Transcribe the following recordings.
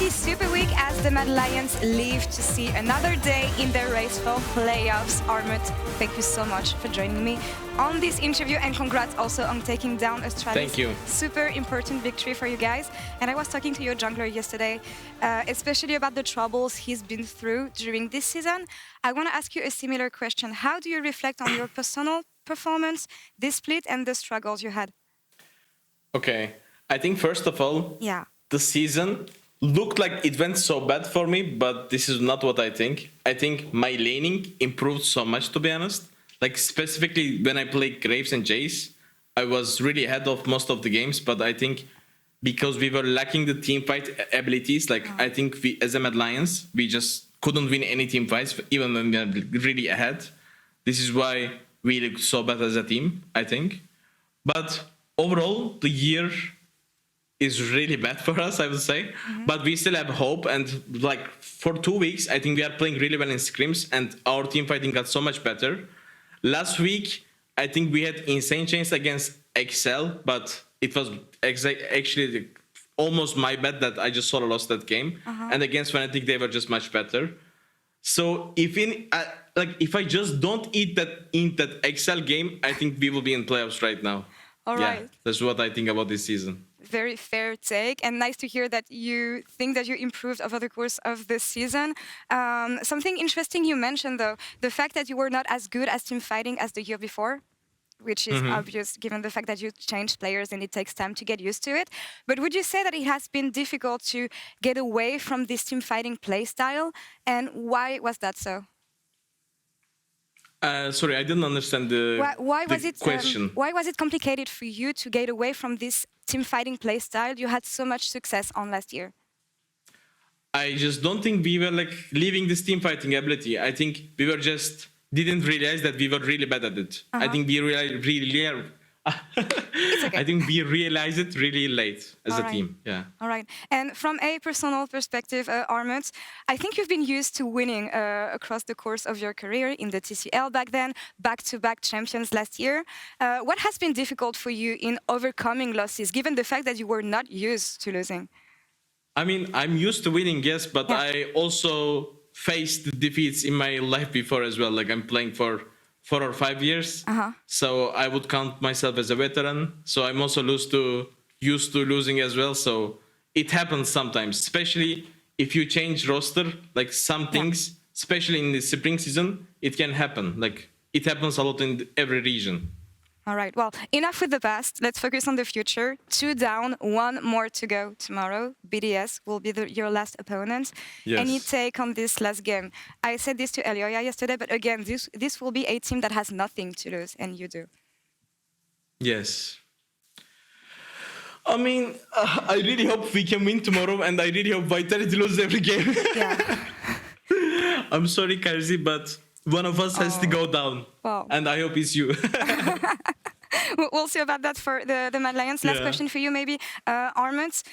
happy Super Week as the Mad Lions live to see another day in the race for playoffs. Armut, thank you so much for joining me on this interview, and congrats also on taking down Australia's super important victory for you guys. And I was talking to your jungler yesterday, especially about the troubles he's been through during this season. I want to ask you a similar question. How do you reflect on your personal performance, this split, and the struggles you had? Okay, I think first of all, the season looked like it went so bad for me, but this is not what I think. I think my laning improved so much, to be honest. Like specifically when I played Graves and Jace, I was really ahead of most of the games, but I think because we were lacking the team fight abilities, like I think we, as a Mad Lions, we just couldn't win any team fights, even when we were really ahead. This is why we look so bad as a team, I think. But overall, the year is really bad for us, I would say. But we still have hope, and like for 2 weeks, I think we are playing really well in scrims, and our team fighting got so much better. Last week, I think we had insane chains against XL, but it was actually almost my bad that I just sort of lost that game. And against Fnatic, they were just much better. So if I just don't eat that XL game, I think we will be in playoffs right now. All right. That's what I think about this season. Very fair take, and nice to hear that you think that you improved over the course of this season. Something interesting you mentioned, though, the fact that you were not as good as team fighting as the year before, which is obvious given the fact that you changed players and it takes time to get used to it. But would you say that it has been difficult to get away from this team fighting play style, and why was that so? Sorry, I didn't understand the question. Why was it complicated for you to get away from this team fighting play style you had so much success on last year? I just don't think we were like leaving this team fighting ability. I think we were just didn't realize that we were really bad at it. I think we I think we realized it really late as a team. Yeah. All right. And from a personal perspective, Armut, I think you've been used to winning across the course of your career in the TCL back then, back-to-back champions last year. What has been difficult for you in overcoming losses, given the fact that you were not used to losing? I mean, I'm used to winning, yes, but I also faced defeats in my life before as well. Like I'm playing for 4 or 5 years, so I would count myself as a veteran. So I'm also used to losing as well. So it happens sometimes, especially if you change roster. Like some things, especially in the spring season, it can happen. Like it happens a lot in every region. All right, well, enough with the past. Let's focus on the future. 2 down, 1 more to go tomorrow. BDS will be your last opponent. Yes. Any take on this last game? I said this to Elioya yesterday, but again, this will be a team that has nothing to lose, and you do. Yes. I mean, I really hope we can win tomorrow, and I really hope Vitality loses every game. I'm sorry, Karzi, but one of us has to go down. Wow. And I hope it's you. We'll see about that for the Mad Lions. Last question for you, maybe, Armut.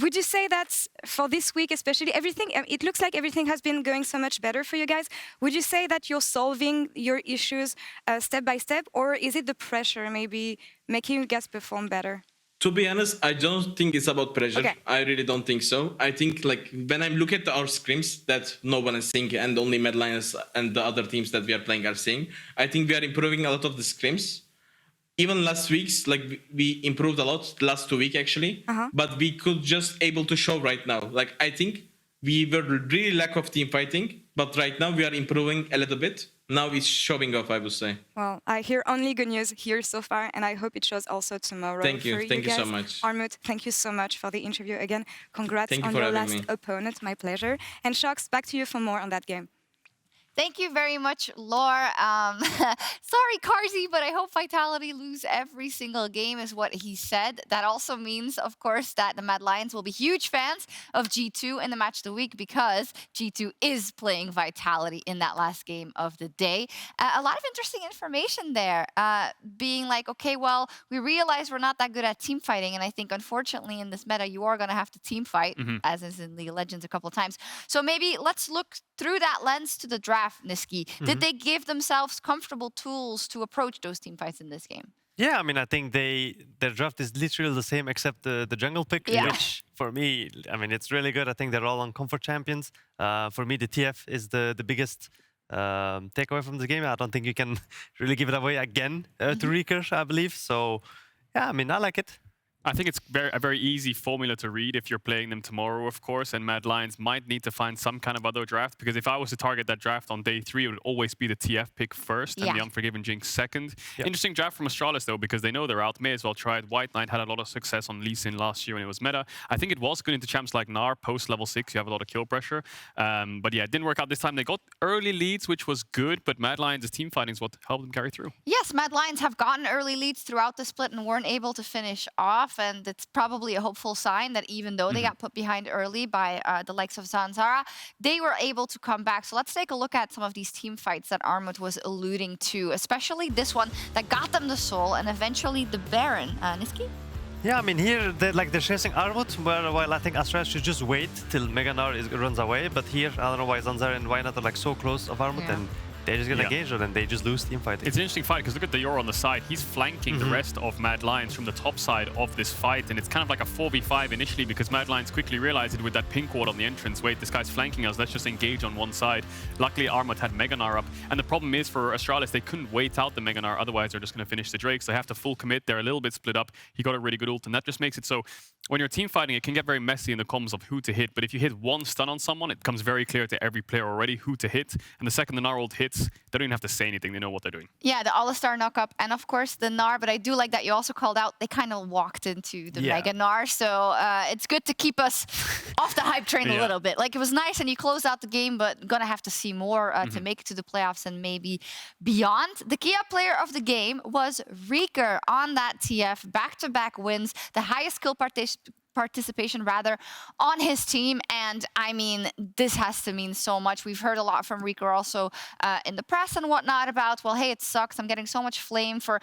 Would you say that for this week, especially, it looks like everything has been going so much better for you guys. Would you say that you're solving your issues step by step, or is it the pressure maybe making you guys perform better? To be honest, I don't think it's about pressure. I really don't think so. I think like when I look at our scrims that no one is seeing and only Mad Lions and the other teams that we are playing are seeing, I think we are improving a lot of the scrims. Even last week's, like we improved a lot, last 2 weeks actually, but we could just able to show right now. Like I think we were really lack of team fighting, but right now we are improving a little bit. Now it's showing off, I would say. Well, I hear only good news here so far, and I hope it shows also tomorrow. Thank you. Thank you so much. Armut, thank you so much for the interview again. Congrats on your last opponent. My pleasure. And Sjokz, back to you for more on that game. Thank you very much, Laure. Sorry, Karzi, but I hope Vitality lose every single game is what he said. That also means, of course, that the Mad Lions will be huge fans of G2 in the match of the week because G2 is playing Vitality in that last game of the day. A lot of interesting information there, being like, okay, well, we realize we're not that good at team fighting, and I think, unfortunately, in this meta, you are going to have to team fight, as is in League of Legends a couple of times. So maybe let's look through that lens to the draft. draft, Nisqy. Did they give themselves comfortable tools to approach those team fights in this game? Yeah, I mean, I think their draft is literally the same except the jungle pick, which for me, I mean, it's really good. I think they're all on comfort champions. For me, the TF is the biggest takeaway from the game. I don't think you can really give it away again to RGE, I believe. So, yeah, I mean, I like it. I think it's a very easy formula to read if you're playing them tomorrow, of course, and Mad Lions might need to find some kind of other draft, because if I was to target that draft on day 3, it would always be the TF pick first and the Unforgiven Jinx second. Yep. Interesting draft from Astralis, though, because they know they're out. May as well try it. White Knight had a lot of success on Larssen last year when it was meta. I think it was good into champs like Gnar. Post level 6, you have a lot of kill pressure. But yeah, it didn't work out this time. They got early leads, which was good, but Mad Lions' team fighting is what helped them carry through. Yes, Mad Lions have gotten early leads throughout the split and weren't able to finish off, and it's probably a hopeful sign that even though they got put behind early by the likes of Zanzara, they were able to come back. So let's take a look at some of these team fights that Armut was alluding to, especially this one that got them the Soul and eventually the Baron. Nisqy? Yeah, I mean, here they're chasing Armut, while I think Astralis should just wait till Gnar runs away. But here, I don't know why Zanzara and Wynat are like so close of Armut, and they're just gonna engage her and they just lose team fight. It's an interesting fight because look at the Laure on the side. He's flanking the rest of Mad Lions from the top side of this fight, and it's kind of like a 4v5 initially because Mad Lions quickly realized it with that pink ward on the entrance. Wait, this guy's flanking us, let's just engage on one side. Luckily, Armut had Gnar up, and the problem is for Astralis, they couldn't wait out the Gnar, otherwise they're just gonna finish the Drake, so they have to full commit. They're a little bit split up. He got a really good ult, and that just makes it so when you're team fighting, it can get very messy in the comms of who to hit, but if you hit one stun on someone, it becomes very clear to every player already who to hit, and the second the Gnar ult hits, they don't even have to say anything, they know what they're doing. Yeah, the All-Star knock-up and of course the Gnar, but I do like that you also called out they kind of walked into the Mega Gnar, so it's good to keep us off the hype train a little bit. Like, it was nice and you closed out the game, but gonna have to see more to make it to the playoffs and maybe beyond. The key player of the game was RGE on that TF, back-to-back wins, the highest skill participation rather on his team, and I mean, this has to mean so much. We've heard a lot from RGE also in the press and whatnot about, well, hey, it sucks, I'm getting so much flame for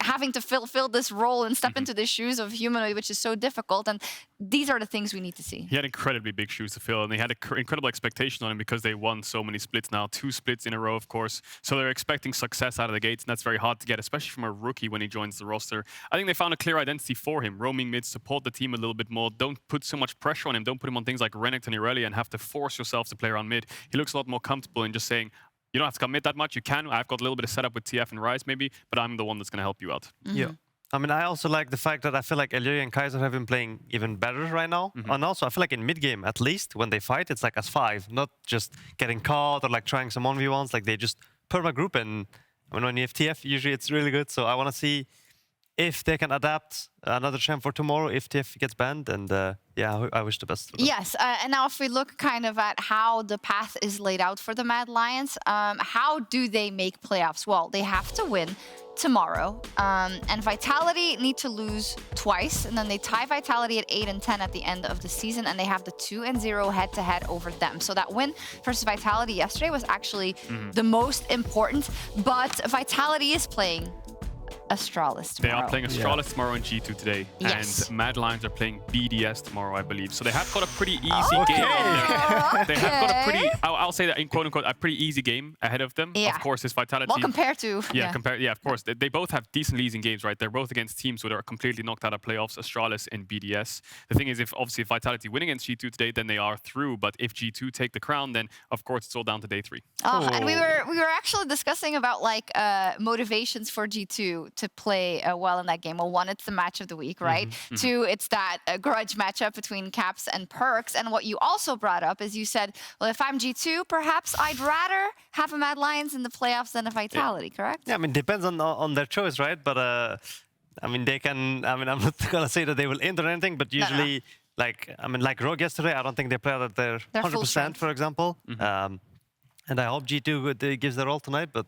having to fill this role and step into the shoes of Humanoid, which is so difficult, and these are the things we need to see. He had incredibly big shoes to fill, and they had an incredible expectation on him because they won so many splits now, 2 splits in a row, of course, so they're expecting success out of the gates, and that's very hard to get, especially from a rookie when he joins the roster. I think they found a clear identity for him, roaming mid, support the team a little bit more, don't put so much pressure on him, don't put him on things like Renekton and Irelia and have to force yourself to play around mid. He looks a lot more comfortable in just saying, you don't have to commit that much. You can. I've got a little bit of setup with TF and Ryze maybe, but I'm the one that's going to help you out. Yeah. I mean, I also like the fact that I feel like Illyria and Kaiser have been playing even better right now. And also, I feel like in mid-game, at least, when they fight, it's like as 5, not just getting caught or like trying some 1v1s. Like, they just perma-group, and I mean, when you have TF, usually it's really good. So I want to see if they can adapt another champ for tomorrow, if TF gets banned, and yeah, I wish the best. Yes, and now if we look kind of at how the path is laid out for the Mad Lions, how do they make playoffs? Well, they have to win tomorrow, and Vitality need to lose twice, and then they tie Vitality at 8 and 10 at the end of the season, and they have the 2-0 head-to-head over them. So that win versus Vitality yesterday was actually the most important, but Vitality is playing Astralis tomorrow. They are playing Astralis tomorrow in G2 today. Yes. And Mad Lions are playing BDS tomorrow, I believe. So they have got a pretty easy game on there. They have got a pretty, I'll say that in quote-unquote, a pretty easy game ahead of them. Of course, this Vitality... Well, compared to... Yeah, of course. They both have decent leads in games, right? They're both against teams who are completely knocked out of playoffs, Astralis and BDS. The thing is, if Vitality win against G2 today, then they are through. But if G2 take the crown, then of course it's all down to day 3. And we were actually discussing about like motivations for G2 to play well in that game. Well, 1, it's the match of the week, right? 2, it's that grudge matchup between Caps and Perks. And what you also brought up is you said, well, if I'm G2, perhaps I'd rather have a Mad Lions in the playoffs than a Vitality, correct? Yeah, I mean, depends on their choice, right? But I mean, they can. I mean, I'm not gonna say that they will end or anything, but usually, like Rogue yesterday, I don't think they played at their 100%, for example. And I hope G2 gives their all tonight, but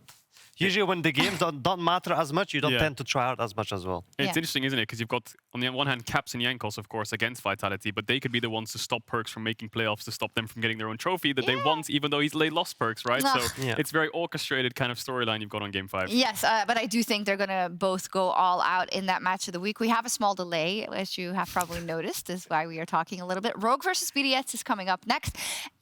usually when the games don't matter as much, you don't tend to try out as much as well. It's interesting, isn't it? Because you've got, on the one hand, Caps and Jankos, of course, against Vitality, but they could be the ones to stop Perkz from making playoffs, to stop them from getting their own trophy that they want, even though they lost Perkz, right? So it's very orchestrated kind of storyline you've got on Game 5. Yes, but I do think they're going to both go all out in that match of the week. We have a small delay, as you have probably noticed, is why we are talking a little bit. Rogue versus BDS is coming up next.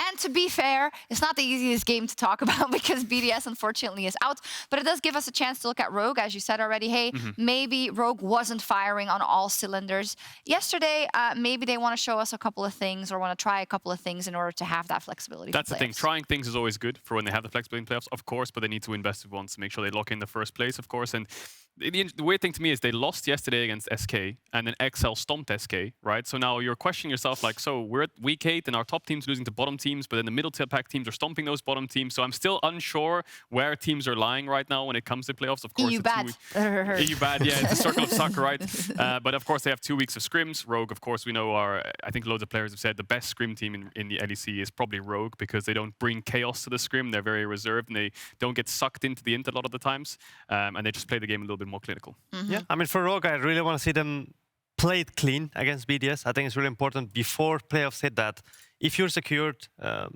And to be fair, it's not the easiest game to talk about because BDS unfortunately is out, but it does give us a chance to look at Rogue, as you said already. Hey, maybe Rogue wasn't firing on all cylinders yesterday. Maybe they want to show us a couple of things or want to try a couple of things in order to have that flexibility. That's the thing. Trying things is always good for when they have the flexibility in playoffs, of course, but they need to invest it once to make sure they lock in the first place, of course. And the weird thing to me is they lost yesterday against SK, and then XL stomped SK, right? So now you're questioning yourself, like, so we're at week 8 and our top team's losing to bottom teams, but then the middle pack teams are stomping those bottom teams. So I'm still unsure where teams are lying right now when it comes to playoffs. Of course, EU bad. EU bad, yeah, it's a circle of soccer, right? But of course, they have 2 weeks of scrims. Rogue, of course, we know I think loads of players have said the best scrim team in the LEC is probably Rogue because they don't bring chaos to the scrim. They're very reserved and they don't get sucked into the int a lot of the times. And they just play the game a little bit more clinical. Yeah, I mean, for Rogue, I really want to see them play it clean against BDS. I think it's really important before playoffs hit that if you're secured,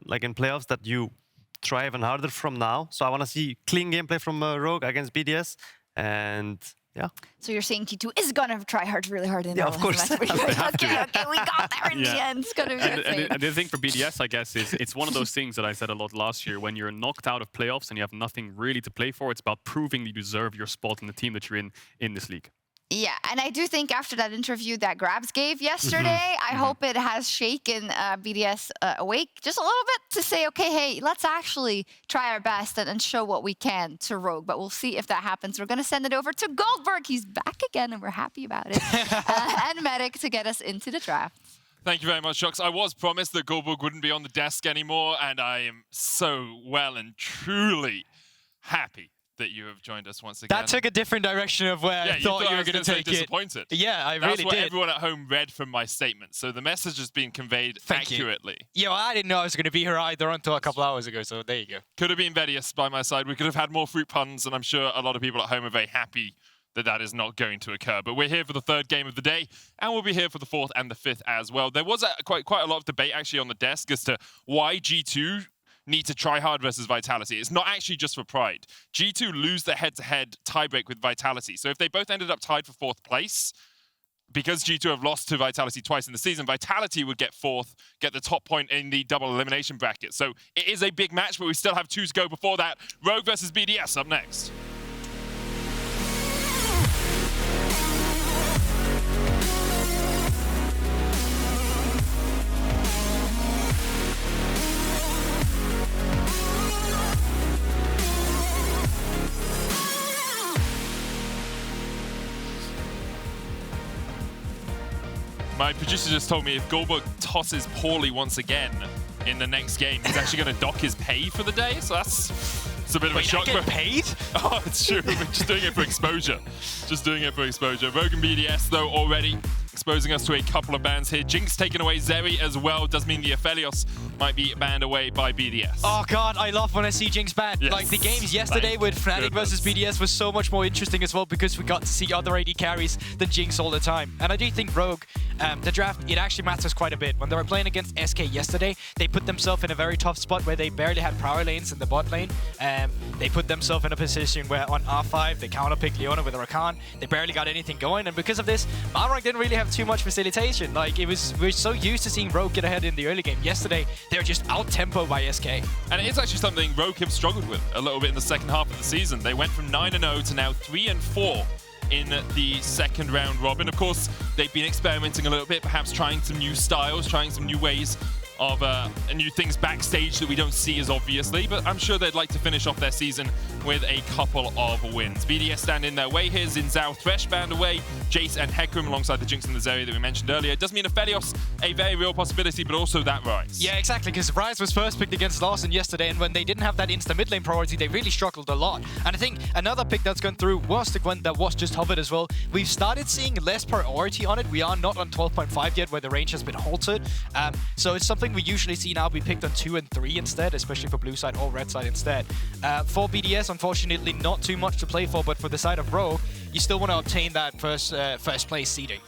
like in playoffs, that you try even harder from now. So I want to see clean gameplay from Rogue against BDS, and yeah. So you're saying T2 is going to try really hard in of course. okay, we got there in the end. It's going to be and the thing for BDS, I guess, is it's one of those things that I said a lot last year. When you're knocked out of playoffs and you have nothing really to play for, it's about proving you deserve your spot in the team that you're in this league. Yeah, and I do think after that interview that Grabs gave yesterday, I hope it has shaken BDS awake just a little bit to say, okay, hey, let's actually try our best and show what we can to Rogue. But we'll see if that happens. We're going to send it over to Guldborg. He's back again, and we're happy about it. And Medic to get us into the draft. Thank you very much, Sjokz. I was promised that Guldborg wouldn't be on the desk anymore, and I am so well and truly happy that you have joined us once again. That took a different direction of where I thought you were going to take it. Disappointed. Yeah, I really did. That's what everyone at home read from my statement. So the message has been conveyed accurately. Yeah, well, I didn't know I was going to be here either until a couple hours ago, so there you go. Could have been Vedius by my side. We could have had more fruit puns, and I'm sure a lot of people at home are very happy that that is not going to occur. But we're here for the 3rd game of the day, and we'll be here for the 4th and the 5th as well. There was quite a lot of debate actually on the desk as to why G2 need to try hard versus Vitality. It's not actually just for pride. G2 lose the head-to-head tiebreak with Vitality. So if they both ended up tied for 4th place, because G2 have lost to Vitality twice in the season, Vitality would get 4th, get the top point in the double elimination bracket. So it is a big match, but we still have 2 to go before that. Rogue versus BDS up next. My producer just told me if Guldborg tosses poorly once again in the next game, he's actually going to dock his pay for the day. So it's a bit of a shock. I get paid? Oh, it's true. We're just doing it for exposure. Just doing it for exposure. Rogue and BDS, though, already exposing us to a couple of bans here. Jinx taking away Zeri as well. Does mean the Aphelios might be banned away by BDS. Oh god, I love when I see Jinx banned. Yes. Like the games yesterday with Fnatic versus BDS was so much more interesting as well because we got to see other AD carries than Jinx all the time. And I do think Rogue, the draft, it actually matters quite a bit. When they were playing against SK yesterday, they put themselves in a very tough spot where they barely had power lanes in the bot lane. They put themselves in a position where on R5, they counterpicked Leona with a Rakan. They barely got anything going. And because of this, Malrang didn't really have too much facilitation. Like, we're so used to seeing Rogue get ahead in the early game. Yesterday, they were just out-tempo by SK. And it is actually something Rogue have struggled with a little bit in the second half of the season. They went from 9-0 to now 3-4 in the second round robin. Of course, they've been experimenting a little bit, perhaps trying some new styles, trying some new ways of new things backstage that we don't see as obviously, but I'm sure they'd like to finish off their season with a couple of wins. BDS stand in their way here. Xin Zhao Thresh banned away, Jace and Hecarim alongside the Jinx and the Zeri that we mentioned earlier. It does mean Aphelios a very real possibility, but also that Ryze. Yeah, exactly, because Ryze was first picked against Larssen yesterday, and when they didn't have that insta mid lane priority, they really struggled a lot. And I think another pick that's gone through was the Gwen that was just hovered as well. We've started seeing less priority on it. We are not on 12.5 yet, where the range has been halted. So it's something something we usually see now be picked on 2 and 3 instead, especially for blue side or red side instead. For BDS, unfortunately, not too much to play for, but for the side of Rogue, you still want to obtain that first place seeding.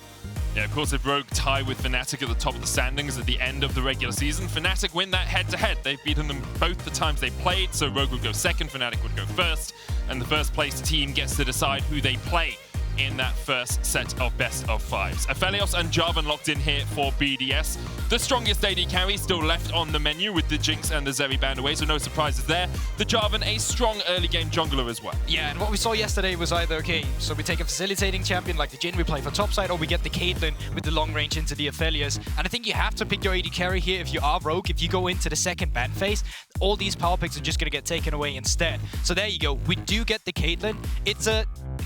Yeah, of course, if Rogue tie with Fnatic at the top of the standings at the end of the regular season, Fnatic win that head-to-head. They've beaten them both the times they played, so Rogue would go second, Fnatic would go first, and the first place team gets to decide who they play in that first set of best-of-5s. Aphelios and Jarvan locked in here for BDS. The strongest AD carry still left on the menu with the Jinx and the Zeri banned away, so no surprises there. The Jarvan, a strong early-game jungler as well. Yeah, and what we saw yesterday was either, okay, so we take a facilitating champion like the Jhin we play for topside, or we get the Caitlyn with the long range into the Aphelios. And I think you have to pick your AD carry here if you are Rogue. If you go into the second ban phase, all these power picks are just going to get taken away instead. So there you go. We do get the Caitlyn. It's a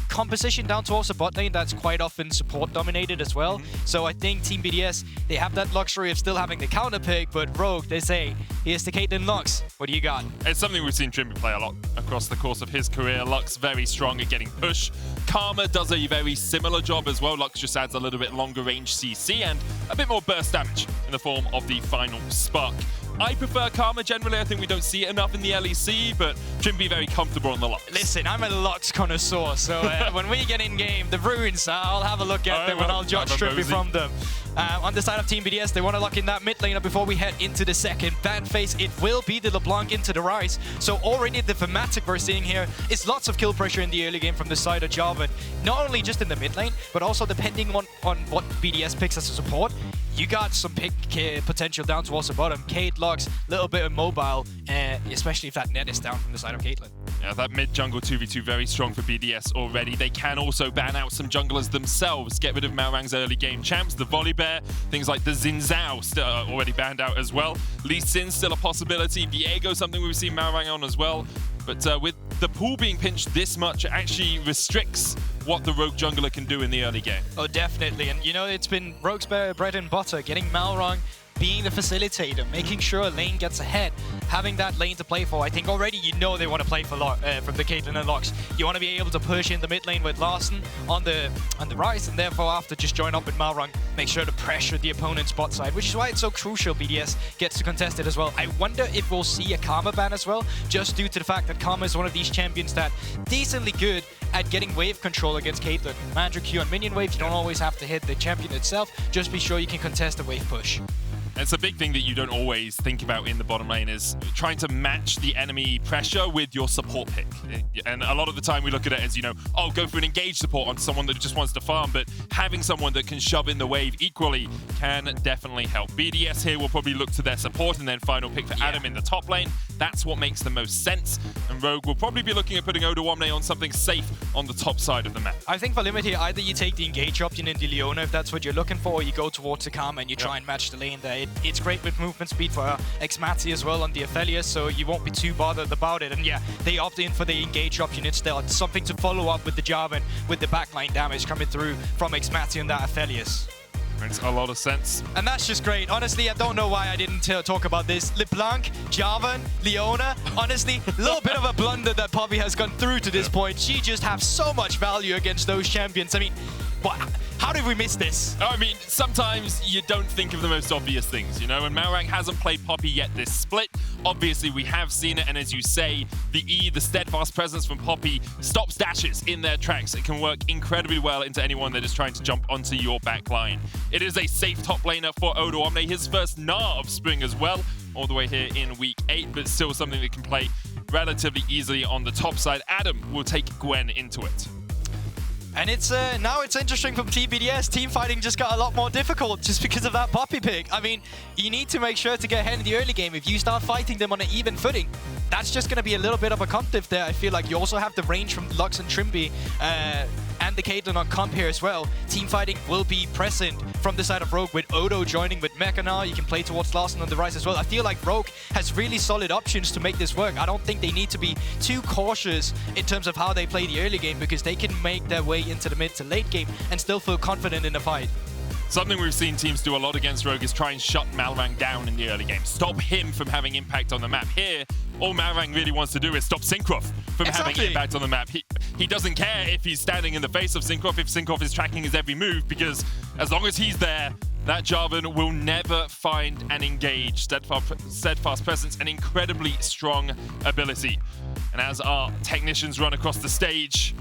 composition down towards the bot lane that's quite often support dominated as well. So I think Team BDS, they have that luxury of still having the counter pick, but Rogue, they say, here's the Caitlyn Lux. What do you got? It's something we've seen Trymbi play a lot across the course of his career. Lux very strong at getting push. Karma does a very similar job as well. Lux just adds a little bit longer range CC and a bit more burst damage in the form of the final spark. I prefer Karma generally. I think we don't see it enough in the LEC, but Trymbi very comfortable on the Lux. Listen, I'm a Lux connoisseur, so when we get in game, the runes, I'll have a look at them and I'll judge Trymbi from them. On the side of Team BDS, they want to lock in that mid laner before we head into the second ban phase. It will be the LeBlanc into the Ryze. So already the thematic we're seeing here is lots of kill pressure in the early game from the side of Jarvan. Not only just in the mid lane, but also depending on what BDS picks as a support. You got some pick potential down towards the bottom. Cade, Lux, a little bit of mobile, especially if that net is down from the side of Caitlyn. Yeah, that mid-jungle 2v2 very strong for BDS already. They can also ban out some junglers themselves, get rid of Malrang's early game champs, the Volibear, things like the Xin Zhao still already banned out as well. Lee Sin still a possibility. Viego, something we've seen Malrang on as well. But with the pool being pinched this much, it actually restricts what the Rogue jungler can do in the early game. Oh, definitely. And, you know, it's been Rogue's bread and butter, getting Malrang, being the facilitator, making sure a lane gets ahead, having that lane to play for. I think already you know they want to play for from the Caitlyn and Lux. You want to be able to push in the mid lane with Larssen on the Ryze, and therefore after just join up with Malrang, make sure to pressure the opponent's bot side, which is why it's so crucial BDS gets to contest it as well. I wonder if we'll see a Karma ban as well, just due to the fact that Karma is one of these champions that decently good at getting wave control against Caitlyn. Magic Q on minion wave, you don't always have to hit the champion itself, just be sure you can contest a wave push. It's a big thing that you don't always think about in the bottom lane is trying to match the enemy pressure with your support pick. And a lot of the time we look at it as, you know, oh, go for an engaged support on someone that just wants to farm, but having someone that can shove in the wave equally can definitely help. BDS here will probably look to their support and then final pick for Adam in the top lane. That's what makes the most sense. And Rogue will probably be looking at putting Odoamne on something safe on the top side of the map. I think for Limit here, either you take the engage option in the Leona if that's what you're looking for, or you go towards the Karma and you try and match the lane there. It's great with movement speed for xMatty as well on the Aphelios, so you won't be too bothered about it. And yeah, they opt in for the engage option instead. Something to follow up with the Jarvan, with the backline damage coming through from xMatty and that Aphelios. Makes a lot of sense. And that's just great. Honestly, I don't know why I didn't talk about this. LeBlanc, Jarvan, Leona. Honestly, a little bit of a blunder that Poppy has gone through to this point. She just has so much value against those champions. I mean, what? How did we miss this? I mean, sometimes you don't think of the most obvious things, you know, and Malrang hasn't played Poppy yet this split. Obviously, we have seen it, and as you say, the steadfast presence from Poppy stops dashes in their tracks. It can work incredibly well into anyone that is trying to jump onto your back line. It is a safe top laner for Odoamne, his first Gnar of Spring as well, all the way here in week 8, but still something that can play relatively easily on the top side. Adam will take Gwen into it. And it's now it's interesting from Team BDS. Team fighting just got a lot more difficult just because of that Poppy pick. I mean, you need to make sure to get ahead in the early game. If you start fighting them on an even footing, that's just going to be a little bit of a comp diff there. I feel like you also have the range from Lux and Trymbi and the Caitlyn on comp here as well. Team fighting will be present from the side of Rogue with Odo joining with Gnar. You can play towards Larssen on the Ryze as well. I feel like Rogue has really solid options to make this work. I don't think they need to be too cautious in terms of how they play the early game, because they can make their way into the mid to late game and still feel confident in the fight. Something we've seen teams do a lot against Rogue is try and shut Malrang down in the early game. Stop him from having impact on the map. Here, all Malrang really wants to do is stop Cinkrof from having impact on the map. He doesn't care if he's standing in the face of Cinkrof, if Cinkrof is tracking his every move, because as long as he's there, that Jarvan will never find and engage. Steadfast presence, an incredibly strong ability. And as our technicians run across the stage,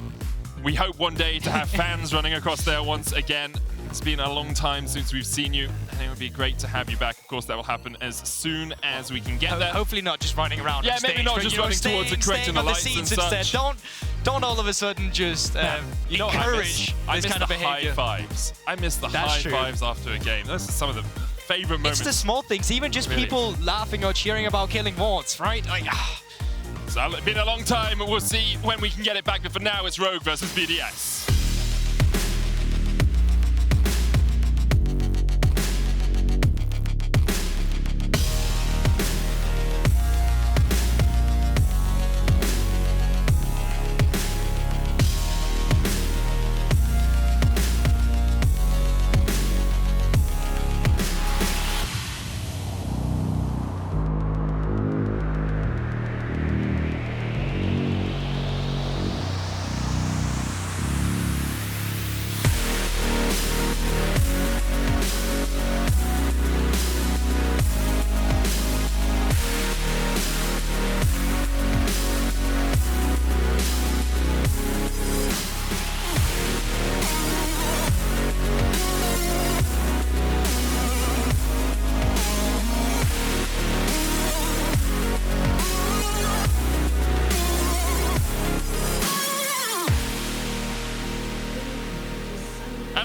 we hope one day to have fans running across there once again. It's been a long time since we've seen you, and it would be great to have you back. Of course, that will happen as soon as we can get there. Hopefully not just running around yeah, on stage, maybe not just running towards the crate and the lights and such. Don't all of a sudden just encourage I this kind of behavior. High fives. I miss the high fives after a game. Those are some of the favorite moments. It's the small things, even just people laughing or cheering about killing wards, right? Like, So it's been a long time. We'll see when we can get it back. But for now, it's Rogue versus BDS.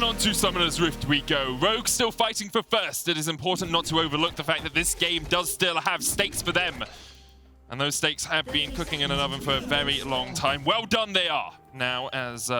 On to Summoner's Rift we go. Rogue still fighting for first. It is important not to overlook the fact that this game does still have stakes for them. And those stakes have been cooking in an oven for a very long time. Well done they are. Now, as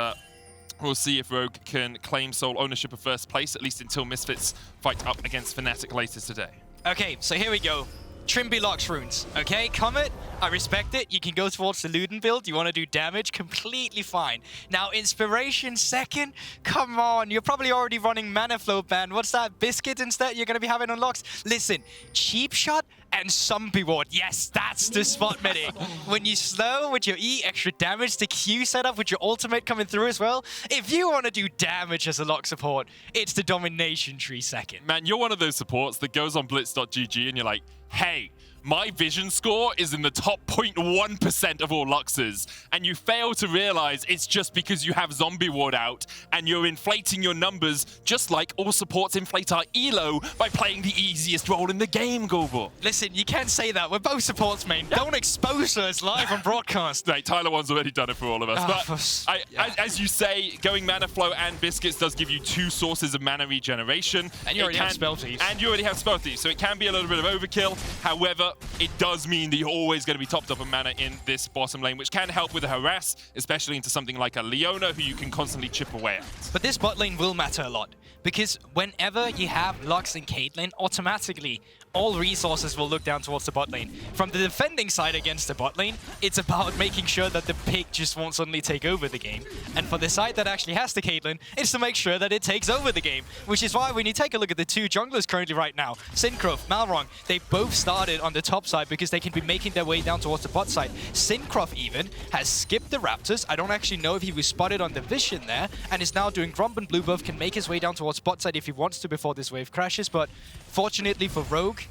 we'll see if Rogue can claim sole ownership of first place, at least until Misfits fight up against Fnatic later today. Okay, so here we go. Trymbi locks runes. Okay, Comet, I respect it. You can go towards the Luden build. You want to do damage, completely fine. Now, Inspiration second? Come on, you're probably already running Mana Flow Band. What's that, Biscuit instead you're going to be having on locks? Listen, Cheap Shot and Zombie Ward. Yes, that's the spot medic. When you slow with your E, extra damage, the Q setup with your ultimate coming through as well. If you want to do damage as a lock support, it's the Domination Tree second. Man, you're one of those supports that goes on blitz.gg and you're like, hey, my vision score is in the top 0.1% of all Luxes, and you fail to realize it's just because you have Zombie Ward out and you're inflating your numbers just like all supports inflate our elo by playing the easiest role in the game, Guldborg. Listen, you can't say that. We're both supports, man. Don't expose us live on broadcast. Right, Tyler One's already done it for all of us. But as you say, going Mana Flow and Biscuits does give you two sources of mana regeneration. And you already have Spell Thieves. And you already have Spell Thieves, so it can be a little bit of overkill. However, it does mean that you're always going to be topped up on mana in this bottom lane, which can help with a harass, especially into something like a Leona, who you can constantly chip away at. But this bot lane will matter a lot, because whenever you have Lux and Caitlyn, automatically all resources will look down towards the bot lane. From the defending side against the bot lane, it's about making sure that the pick just won't suddenly take over the game. And for the side that actually has the Caitlyn, it's to make sure that it takes over the game. Which is why when you take a look at the two junglers currently right now, Cinkrof, Malrang, they both started on the top side because they can be making their way down towards the bot side. Cinkrof even has skipped the Raptors. I don't actually know if he was spotted on the vision there, and is now doing Grump and Blue buff, can make his way down towards bot side if he wants to before this wave crashes. But fortunately for Rogue,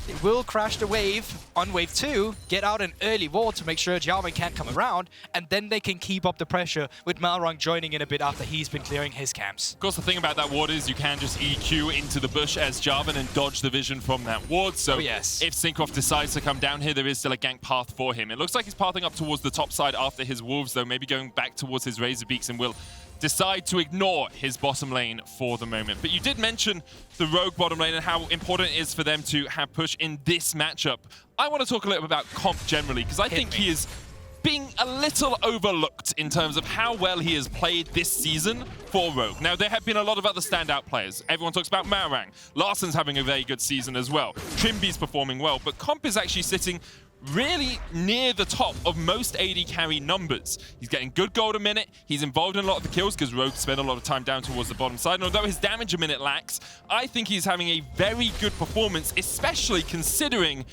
it will crash the wave on wave 2, get out an early ward to make sure Jarvan can't come around, and then they can keep up the pressure with Malrang joining in a bit after he's been clearing his camps. Of course, the thing about that ward is you can just EQ into the bush as Jarvan and dodge the vision from that ward. So if Cinkrof decides to come down here, there is still a gank path for him. It looks like he's pathing up towards the top side after his wolves, though, maybe going back towards his Razor Beaks, and will decide to ignore his bottom lane for the moment. But you did mention the Rogue bottom lane and how important it is for them to have push in this matchup. I want to talk a little bit about Comp generally, because I think he is being a little overlooked in terms of how well he has played this season for Rogue. Now, there have been a lot of other standout players. Everyone talks about Malrang. Larssen's having a very good season as well. Trymbi's performing well, but Comp is actually sitting really near the top of most AD carry numbers. He's getting good gold a minute. He's involved in a lot of the kills because Rogue spent a lot of time down towards the bottom side. And although his damage a minute lacks, I think he's having a very good performance, especially considering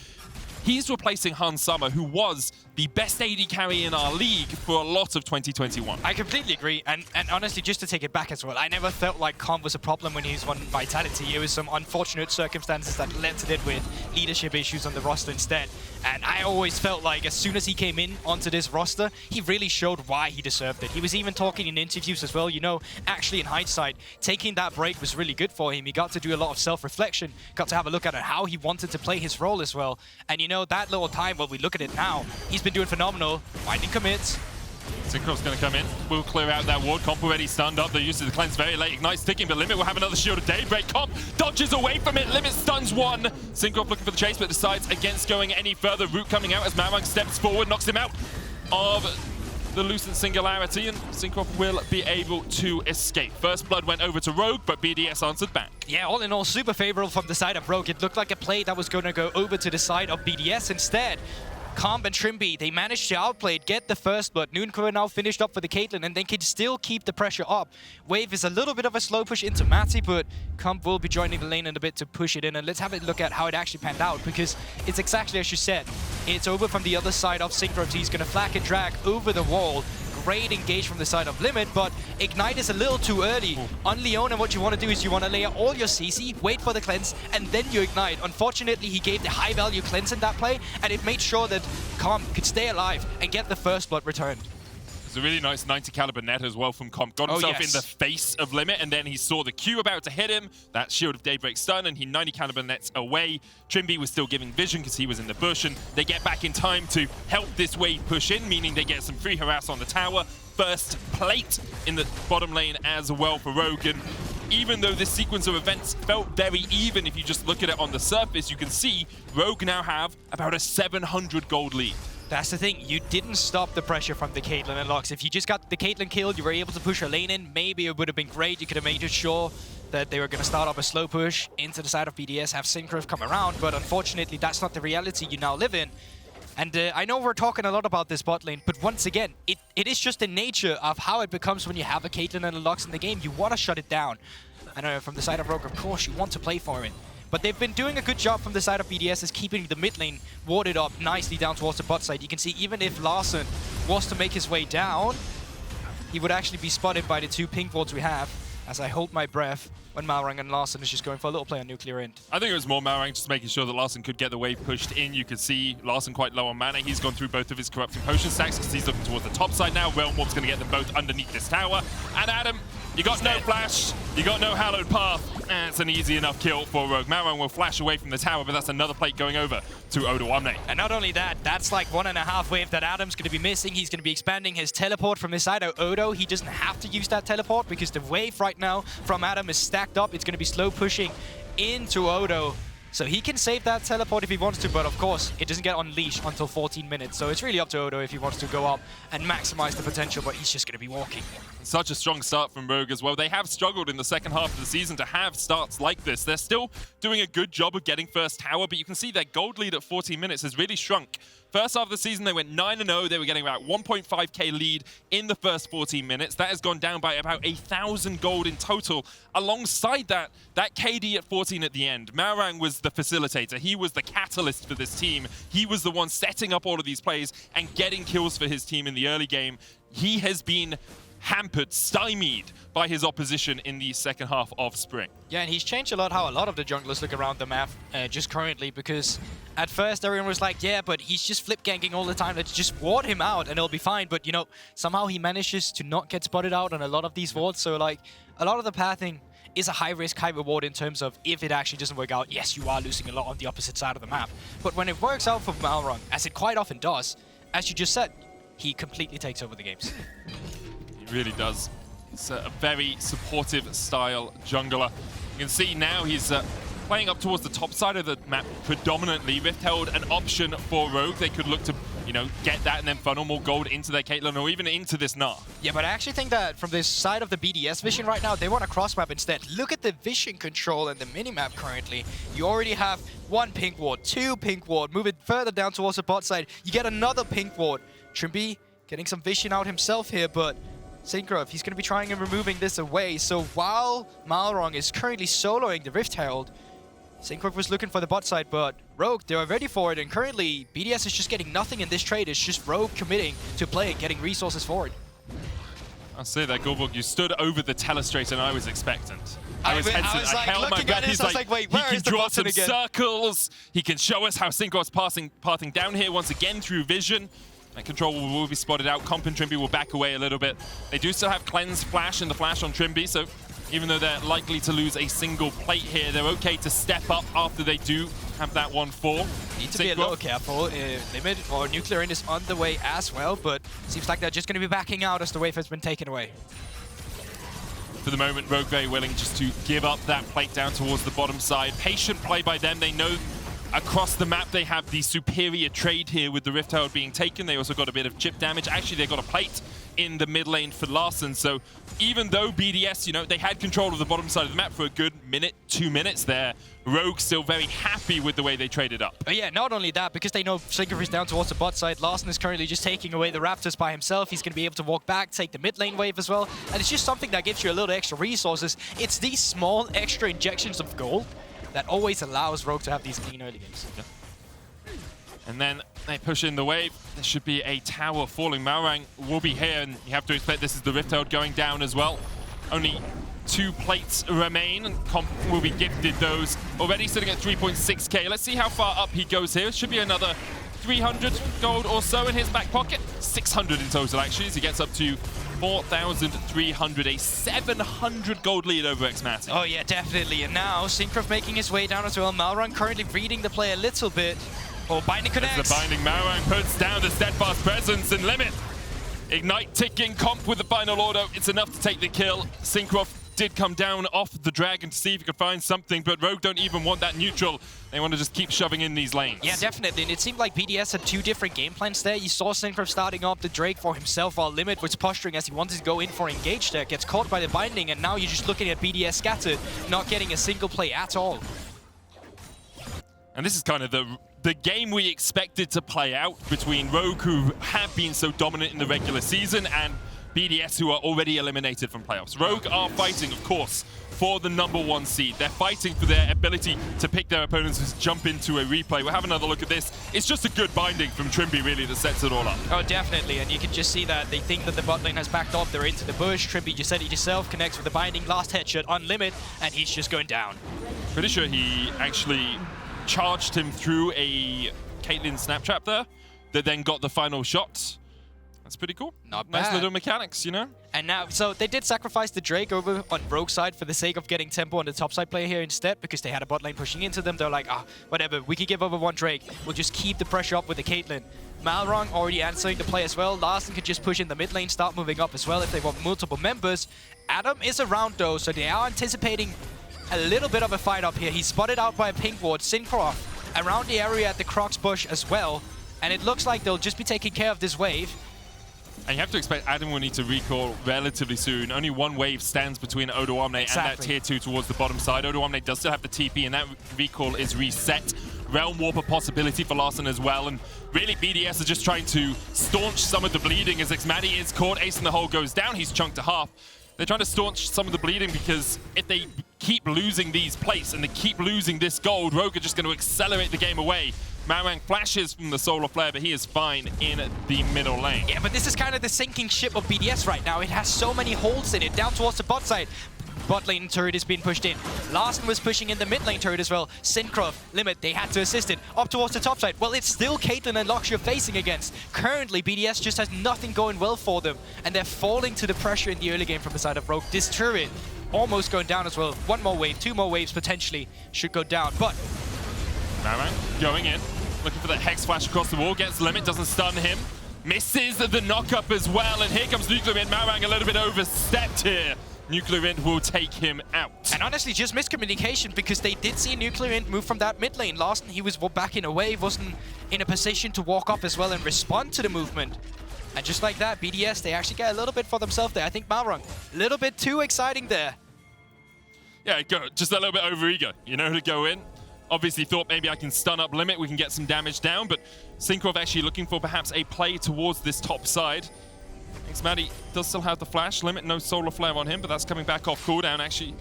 he's replacing Han Summer, who was the best AD carry in our league for a lot of 2021. I completely agree, and honestly, just to take it back as well, I never felt like Comp was a problem when he was on Vitality. It was some unfortunate circumstances that led to it with leadership issues on the roster instead. And I always felt like as soon as he came in onto this roster, he really showed why he deserved it. He was even talking in interviews as well, you know, actually in hindsight, taking that break was really good for him. He got to do a lot of self-reflection, got to have a look at how he wanted to play his role as well. And you know, that little time, when we look at it now, he's been doing phenomenal, finding commits. Cinkrof's going to come in. We'll clear out that ward. Comp already stunned up. The use of the cleanse very late. Ignite's ticking, but Limit will have another Shield of Daybreak. Comp dodges away from it. Limit stuns one. Cinkrof looking for the chase, but decides against going any further. Root coming out as Malrang steps forward, knocks him out of the Lucent Singularity, and Cinkrof will be able to escape. First blood went over to Rogue, but BDS answered back. Yeah, all in all, super favorable from the side of Rogue. It looked like a play that was going to go over to the side of BDS instead. Comp and Trymbi, they managed to outplay it, get the first blood. NUCLEARINT now finished up for the Caitlyn, and they can still keep the pressure up. Wave is a little bit of a slow push into Matty, but Comp will be joining the lane in a bit to push it in. And let's have a look at how it actually panned out, because it's exactly as you said. It's over from the other side of Cinkrof. He's going to flack and drag over the wall. Great engage from the side of Limit, but Ignite is a little too early. On Leona, what you want to do is you want to layer all your CC, wait for the cleanse, and then you Ignite. Unfortunately, he gave the high-value cleanse in that play, and it made sure that Comp could stay alive and get the first blood returned. It's a really nice 90 caliber net as well from Comp. Got himself in the face of Limit, and then he saw the Q about to hit him. That Shield of Daybreak stun, and he 90 caliber nets away. Trymbi was still giving vision because he was in the bush, and they get back in time to help this wave push in, meaning they get some free harass on the tower. First plate in the bottom lane as well for Rogue. And even though this sequence of events felt very even, if you just look at it on the surface, you can see Rogue now have about a 700 gold lead. That's the thing, you didn't stop the pressure from the Caitlyn and Lux. If you just got the Caitlyn killed, you were able to push her lane in, maybe it would have been great. You could have made sure that they were going to start off a slow push into the side of BDS, have Cinkrof come around, but unfortunately that's not the reality you now live in. And I know we're talking a lot about this bot lane, but once again, it is just the nature of how it becomes when you have a Caitlyn and a Lux in the game. You want to shut it down. I know from the side of Rogue, of course, you want to play for it. But they've been doing a good job from the side of BDS is keeping the mid lane warded up nicely down towards the bot side. You can see even if Larssen was to make his way down, he would actually be spotted by the two pink wards we have, as I hold my breath when Malrang and Larssen is just going for a little play on NUCLEARINT. I think it was more Malrang just making sure that Larssen could get the wave pushed in. You could see Larssen quite low on mana. He's gone through both of his corrupting potion stacks because he's looking towards the top side now. Realm Warp's going to get them both underneath this tower. And Adam, you got no flash, you got no hallowed path. It's an easy enough kill for Rogue. Malrang will flash away from the tower, but that's another plate going over to Odoamne. And not only that, that's like 1.5 wave that Adam's going to be missing. He's going to be expanding his teleport from his side of Odo. He doesn't have to use that teleport because the wave right now from Adam is stacked up. It's going to be slow pushing into Odo. So he can save that teleport if he wants to, but of course, it doesn't get unleashed until 14 minutes. So it's really up to Odo if he wants to go up and maximize the potential, but he's just going to be walking. Such a strong start from Rogue as well. They have struggled in the second half of the season to have starts like this. They're still doing a good job of getting first tower, but you can see their gold lead at 14 minutes has really shrunk. First half of the season, they went 9-0. They were getting about 1.5k lead in the first 14 minutes. That has gone down by about 1,000 gold in total. Alongside that KD at 14 at the end. Malrang was the facilitator. He was the catalyst for this team. He was the one setting up all of these plays and getting kills for his team in the early game. He has been hampered, stymied by his opposition in the second half of Spring. Yeah, and he's changed a lot how a lot of the junglers look around the map just currently, because at first everyone was like, yeah, but he's just flip ganking all the time. Let's just ward him out and it'll be fine. But, you know, somehow he manages to not get spotted out on a lot of these wards. So, like, a lot of the pathing is a high risk, high reward in terms of if it actually doesn't work out, yes, you are losing a lot on the opposite side of the map. But when it works out for Malrang, as it quite often does, as you just said, he completely takes over the games. He really does. It's a very supportive style jungler. You can see now he's playing up towards the top side of the map predominantly. Rift held an option for Rogue. They could look to, you know, get that and then funnel more gold into their Caitlyn or even into this Gnar. Yeah, but I actually think that from this side of the BDS vision right now, they want a cross map instead. Look at the vision control and the minimap currently. You already have one pink ward, two pink ward. Move it further down towards the bot side. You get another pink ward. Trymbi getting some vision out himself here, but Cinkrof, he's going to be trying and removing this away. So while Malrang is currently soloing the Rift Herald, Cinkrof was looking for the bot side, but Rogue, they were ready for it, and currently BDS is just getting nothing in this trade. It's just Rogue committing to play and getting resources forward. I'll say that, Guldborg, you stood over the telestrate and I was expectant. I was hesitant. like, held my looking breath. at this, He's I was like, wait, where he is can the draw button some again? circles. He can show us how Cinkro's pathing down here once again through vision. And control will be spotted out. Comp and Trymbi will back away a little bit. They do still have Cleanse Flash and the Flash on Trymbi, so even though they're likely to lose a single plate here, they're okay to step up after they do have that 1-4. Need to be a little careful. Limit or NUCLEARINT is on the way as well, but seems like they're just going to be backing out as the wave has been taken away. For the moment, Rogue very willing just to give up that plate down towards the bottom side. Patient play by them. They know across the map they have the superior trade here with the Rift Herald being taken. They also got a bit of chip damage. Actually, they got a plate in the mid lane for Larssen. So even though BDS, you know, they had control of the bottom side of the map for a good minute, 2 minutes there, Rogue still very happy with the way they traded up. But yeah, not only that, because they know Cinkrof is down towards the bot side, Larssen is currently just taking away the Raptors by himself. He's going to be able to walk back, take the mid lane wave as well. And it's just something that gives you a little extra resources. It's these small extra injections of gold that always allows Rogue to have these clean early games. Yeah. And then they push in the wave. There should be a tower falling. Malrang will be here, and you have to expect this is the Rift Herald going down as well. Only 2 plates remain, and Comp will be gifted those. Already sitting at 3.6k. Let's see how far up he goes here. It should be another 300 gold or so in his back pocket. 600 in total, actually, as he gets up to 4,300, a 700 gold lead over xMatty. Oh yeah, definitely. And now Cinkrof making his way down as well. Malrang currently reading the play a little bit. Oh, binding connects. As the binding, Malrang puts down the steadfast presence and limit. Ignite ticking, Comp with the final order. It's enough to take the kill. Cinkrof did come down off the dragon to see if he could find something, but Rogue don't even want that neutral. They want to just keep shoving in these lanes. Yeah, definitely. And it seemed like BDS had 2 different game plans there. You saw Cinkrof starting up the Drake for himself while Limit was posturing as he wanted to go in for engage there. Gets caught by the binding, and now you're just looking at BDS scattered, not getting a single play at all. And this is kind of the game we expected to play out between Rogue, who have been so dominant in the regular season, and BDS, who are already eliminated from playoffs. Rogue are fighting, of course, for the #1 seed. They're fighting for their ability to pick their opponents and jump into a replay. We'll have another look at this. It's just a good binding from Trymbi, really, that sets it all up. Oh, definitely. And you can just see that they think that the bot lane has backed off. They're into the bush. Trymbi, you said it yourself, connects with the binding. Last headshot on Limit, and he's just going down. Pretty sure he actually charged him through a Caitlyn snap trap there that then got the final shot. That's pretty cool. Not nice bad. little mechanics, you know? And now, so they did sacrifice the Drake over on Rogue's side for the sake of getting tempo on the top side player here instead, because they had a bot lane pushing into them. They're like, whatever, we can give over 1 Drake. We'll just keep the pressure up with the Caitlyn. Malrang already answering the play as well. Larssen can just push in the mid lane, start moving up as well if they want multiple members. Adam is around though, so they are anticipating a little bit of a fight up here. He's spotted out by a pink ward. Cinkrof around the area at the Crocs bush as well. And it looks like they'll just be taking care of this wave. And you have to expect Adam will need to recall relatively soon. Only 1 wave stands between Odoamne and that tier 2 towards the bottom side. Odoamne does still have the TP, and that recall is reset. Realm Warp a possibility for Larssen as well. And really, BDS are just trying to staunch some of the bleeding as xMatty is caught. Ace in the hole goes down. He's chunked to half. They're trying to staunch some of the bleeding because if they keep losing these plates and they keep losing this gold, Rogue are just going to accelerate the game away. Malrang flashes from the Solar Flare, but he is fine in the middle lane. Yeah, but this is kind of the sinking ship of BDS right now. It has so many holes in it, down towards the bot side. Bot lane turret is being pushed in. Larssen was pushing in the mid lane turret as well. Cinkrof, Limit, they had to assist it. Up towards the top side. Well, it's still Caitlyn and Locke you're facing against. Currently, BDS just has nothing going well for them, and they're falling to the pressure in the early game from the side of Rogue. This turret almost going down as well. 1 more wave, 2 more waves potentially should go down, but Malrang going in, looking for that Hex Flash across the wall, gets Limit, doesn't stun him. Misses the knock-up as well, and here comes NUCLEARINT. Malrang a little bit overstepped here. NUCLEARINT will take him out. And honestly, just miscommunication, because they did see NUCLEARINT move from that mid lane. Larssen, he was backing away, wasn't in a position to walk up as well and respond to the movement. And just like that, BDS, they actually get a little bit for themselves there. I think Malrang, a little bit too exciting there. Yeah, just a little bit over-eager, you know, to go in. Obviously thought maybe I can stun up Limit, we can get some damage down, but Cinkrof actually looking for perhaps a play towards this top side. xMatty does still have the flash. Limit, no Solar Flare on him, but that's coming back off cooldown. Actually,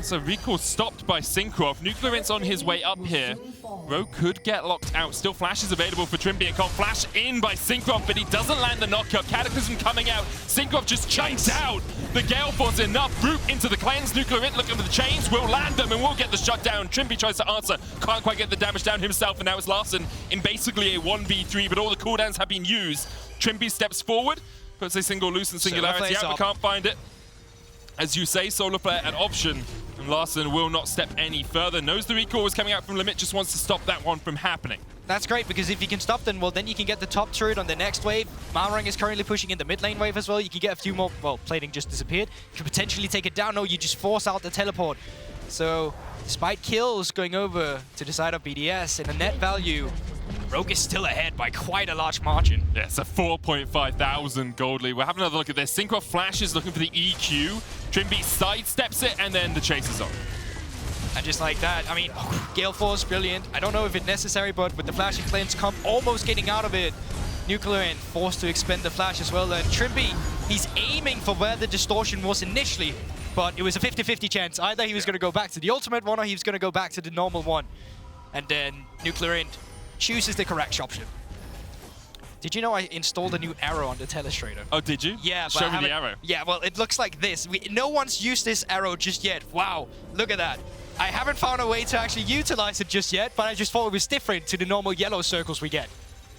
So recall stopped by Cinkrof. NUCLEARINT's on his way up here. Rogue could get locked out. Still flash is available for Trymbi and can't flash in by Cinkrof, but he doesn't land the knockup. Cataclysm coming out. Cinkrof just chunks out. The Gale Force enough root into the cleanse. NUCLEARINT looking for the chains. Will land them and will get the shutdown. Trymbi tries to answer. Can't quite get the damage down himself, and now it's Larssen in basically a 1v3, but all the cooldowns have been used. Trymbi steps forward, puts a single loose and singularity out, but can't find it. As you say, Solar Flare an option. And Larssen will not step any further. Knows the recall was coming out from limit, just wants to stop that one from happening. That's great, because if you can stop them, well, then you can get the top turret on the next wave. Malrang is currently pushing in the mid lane wave as well. You can get a few more. Well, plating just disappeared. You can potentially take it down. No, you just force out the teleport. So, despite kills going over to the side of BDS, in a net value, Rogue is still ahead by quite a large margin. Yeah, it's a 4.5 thousand gold lead. We'll have another look at this. Cinkrof flashes, looking for the EQ. Trymbi sidesteps it, and then the chase is on. And just like that, I mean, Gale Force, brilliant. I don't know if it's necessary, but with the flashing cleanse comp almost getting out of it, NUCLEARINT forced to expend the flash as well. And Trymbi, he's aiming for where the distortion was initially, but it was a 50-50 chance. Either he was going to go back to the ultimate one, or he was going to go back to the normal one. And then NUCLEARINT chooses the correct option. Did you know I installed a new arrow on the Telestrator? Oh, did you? Yeah, Show me the arrow. Yeah, well, it looks like this. No one's used this arrow just yet. Wow, look at that. I haven't found a way to actually utilize it just yet, but I just thought it was different to the normal yellow circles we get.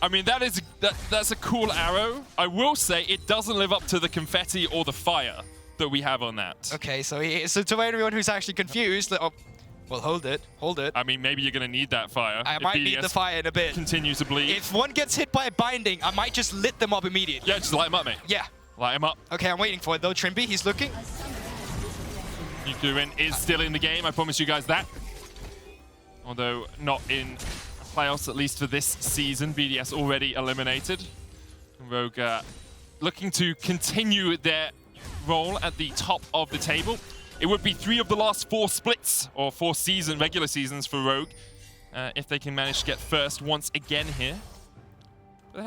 I mean, that's a cool arrow. I will say it doesn't live up to the confetti or the fire that we have on that. Okay, so to everyone who's actually confused, well, hold it. I mean, maybe you're going to need that fire. I might need the fire in a bit. Continue to bleed. If one gets hit by a binding, I might just lit them up immediately. Yeah, just light him up, mate. Yeah. Light him up. Okay, I'm waiting for it though. Trymbi, he's looking. NUCLEARINT is still in the game, I promise you guys that. Although not in playoffs, at least for this season. BDS already eliminated. Rogue looking to continue their role at the top of the table. It would be 3 of the last 4 splits, or 4 regular seasons for Rogue, if they can manage to get first once again here. But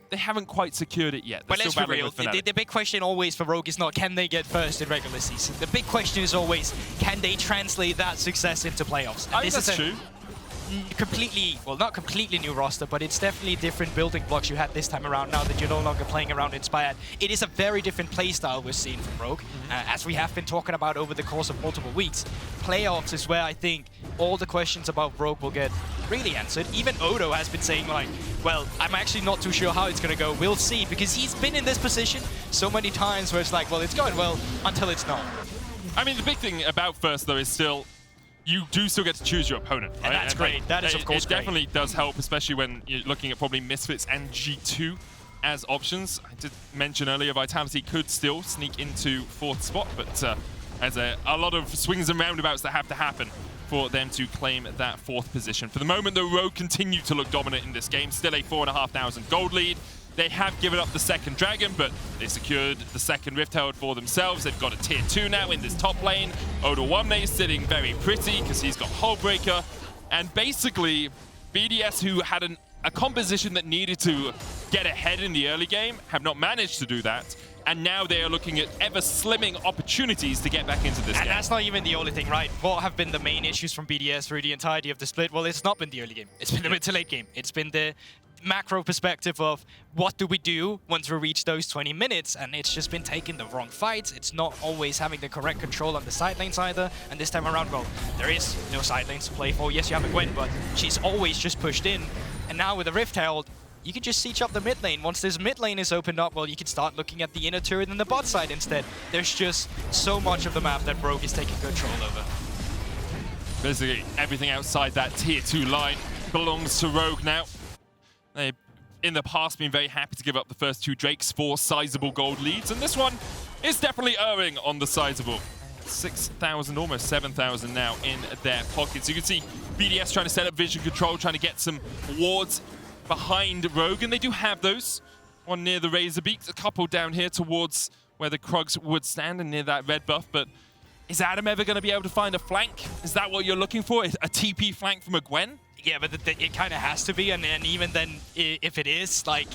they haven't quite secured it yet. But let's be real, the big question always for Rogue is not can they get first in regular season. The big question is always, can they translate that success into playoffs? And I think that's true. Completely, well, not completely new roster, but it's definitely different building blocks you had this time around now that you're no longer playing around Inspired. It is a very different playstyle we're seeing from Rogue, as we have been talking about over the course of multiple weeks. Playoffs is where I think all the questions about Rogue will get really answered. Even Odo has been saying like, well, I'm actually not too sure how it's going to go. We'll see, because he's been in this position so many times where it's like, well, it's going well until it's not. I mean, the big thing about first, though, is still you do still get to choose your opponent, right? And that's great. That is, of course, great. It definitely does help, especially when you're looking at probably Misfits and G2 as options. I did mention earlier, Vitality could still sneak into 4th spot, but there's a lot of swings and roundabouts that have to happen for them to claim that 4th position. For the moment, the Rogue continue to look dominant in this game. Still a 4,500 gold lead. They have given up the 2nd Dragon, but they secured the 2nd Rift Herald for themselves. They've got a tier 2 now in this top lane. Odoamne is sitting very pretty because he's got Hullbreaker. And basically, BDS, who had a composition that needed to get ahead in the early game, have not managed to do that. And now they are looking at ever slimming opportunities to get back into this game. And that's not even the only thing, right? What have been the main issues from BDS through the entirety of the split? Well, it's not been the early game. It's been the mid to late game. It's been the macro perspective of what do we do once we reach those 20 minutes, and it's just been taking the wrong fights. It's not always having the correct control on the side lanes either, and this time around, well, there is no side lanes to play for. Yes, you have a Gwen, but she's always just pushed in, and now with the Rift Herald, you can just siege up the mid lane. Once this mid lane is opened up, well, you can start looking at the inner turret and the bot side instead. There's just so much of the map that Rogue is taking control over. Basically, everything outside that tier 2 line belongs to Rogue now. They've, in the past, been very happy to give up the first 2 Drakes for sizable gold leads, and this one is definitely erring on the sizable. 6,000, almost 7,000 now in their pockets. You can see BDS trying to set up vision control, trying to get some wards behind Rogue, and they do have those. One near the Razor Beaks, a couple down here towards where the Krugs would stand and near that red buff, but is Adam ever going to be able to find a flank? Is that what you're looking for? A TP flank from a Gwen? Yeah, but it kind of has to be, and even then, if it is, like,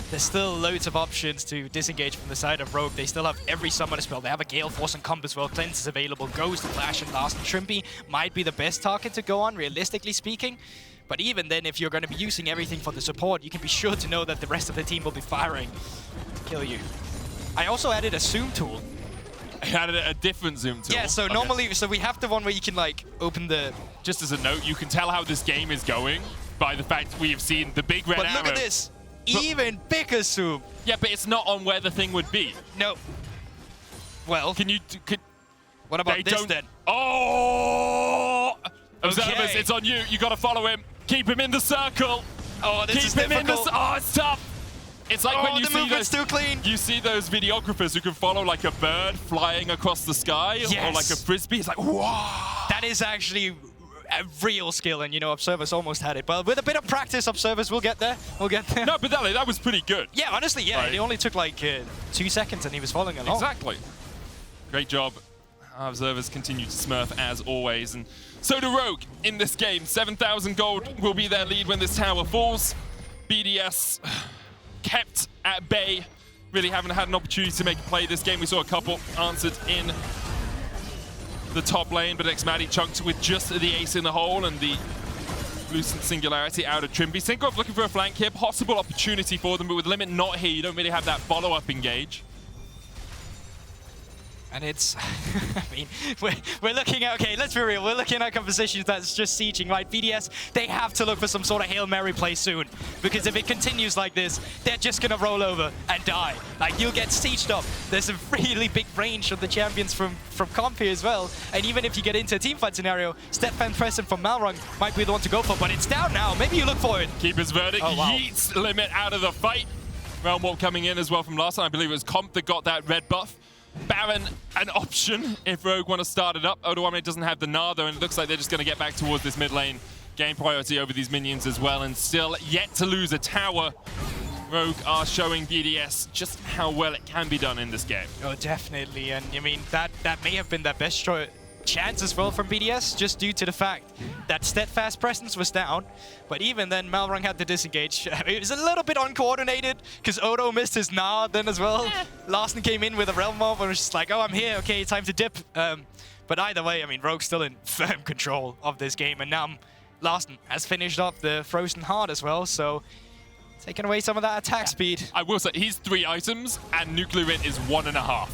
there's still loads of options to disengage from the side of Rogue. They still have every summoner spell. They have a Gale Force and Comp as well. Cleanse is available. Ghost, Flash, and Larssen. Trymbi might be the best target to go on, realistically speaking. But even then, if you're going to be using everything for the support, you can be sure to know that the rest of the team will be firing to kill you. I also added a zoom tool. I added a different zoom tool. Yeah, so normally, so we have the one where you can like open the... Just as a note, you can tell how this game is going by the fact we have seen the big red arrow. But look at this. Even bigger zoom. Yeah, but it's not on where the thing would be. No. Well, can you? What about this then? Oh! Observers, Okay. it's on you. You got to follow him. Keep him in the circle. Oh, this is Keep him difficult. in the. Oh, it's tough. It's like when you the see movement's those. too clean. You see those videographers who can follow like a bird flying across the sky, or like a frisbee. It's like wow. That is actually a real skill, and you know, Observers almost had it. But with a bit of practice, Observers will get there. We'll get there. No, but that was pretty good. Yeah, honestly, yeah. Right. It only took like 2 seconds, and he was following along. Exactly. Great job. Our Observers continue to smurf as always, and so do Rogue in this game. 7,000 gold will be their lead when this tower falls. BDS kept at bay. Really haven't had an opportunity to make a play this game. We saw a couple answered in the top lane, but xMatty chunked with just the ace in the hole and the Lucent Singularity out of Trymbi. Cinkrof looking for a flank here. Possible opportunity for them, but with Limit not here, you don't really have that follow-up engage. And it's, I mean, we're looking at, okay, let's be real, we're looking at compositions that's just sieging, right? BDS, they have to look for some sort of Hail Mary play soon, because if it continues like this, they're just gonna roll over and die. Like, you'll get sieged up. There's a really big range of the champions from comp here as well, and even if you get into a teamfight scenario, Step-Fan Present from Malrang might be the one to go for, but it's down now. Maybe you look for it. Keeper's verdict, yeets Limit out of the fight. Realm Warp coming in as well from Larssen. I believe it was Comp that got that red buff. Baron, an option if Rogue want to start it up. Odoamne doesn't have the Gnar though, and it looks like they're just going to get back towards this mid lane. Game priority over these minions as well, and still yet to lose a tower. Rogue are showing BDS just how well it can be done in this game. Oh, definitely, and I mean, that may have been their best chance as well from BDS, just due to the fact that Steadfast Presence was down. But even then, Malrang had to disengage. It was a little bit uncoordinated, because Odo missed his Gnar then as well. Larssen came in with a Realm Mob and was just like, oh, I'm here, okay, time to dip. But either way, I mean, Rogue's still in firm control of this game, and now Larssen has finished up the Frozen Heart as well, so taking away some of that attack speed. I will say, he's 3 items, and NUCLEARINT is 1.5.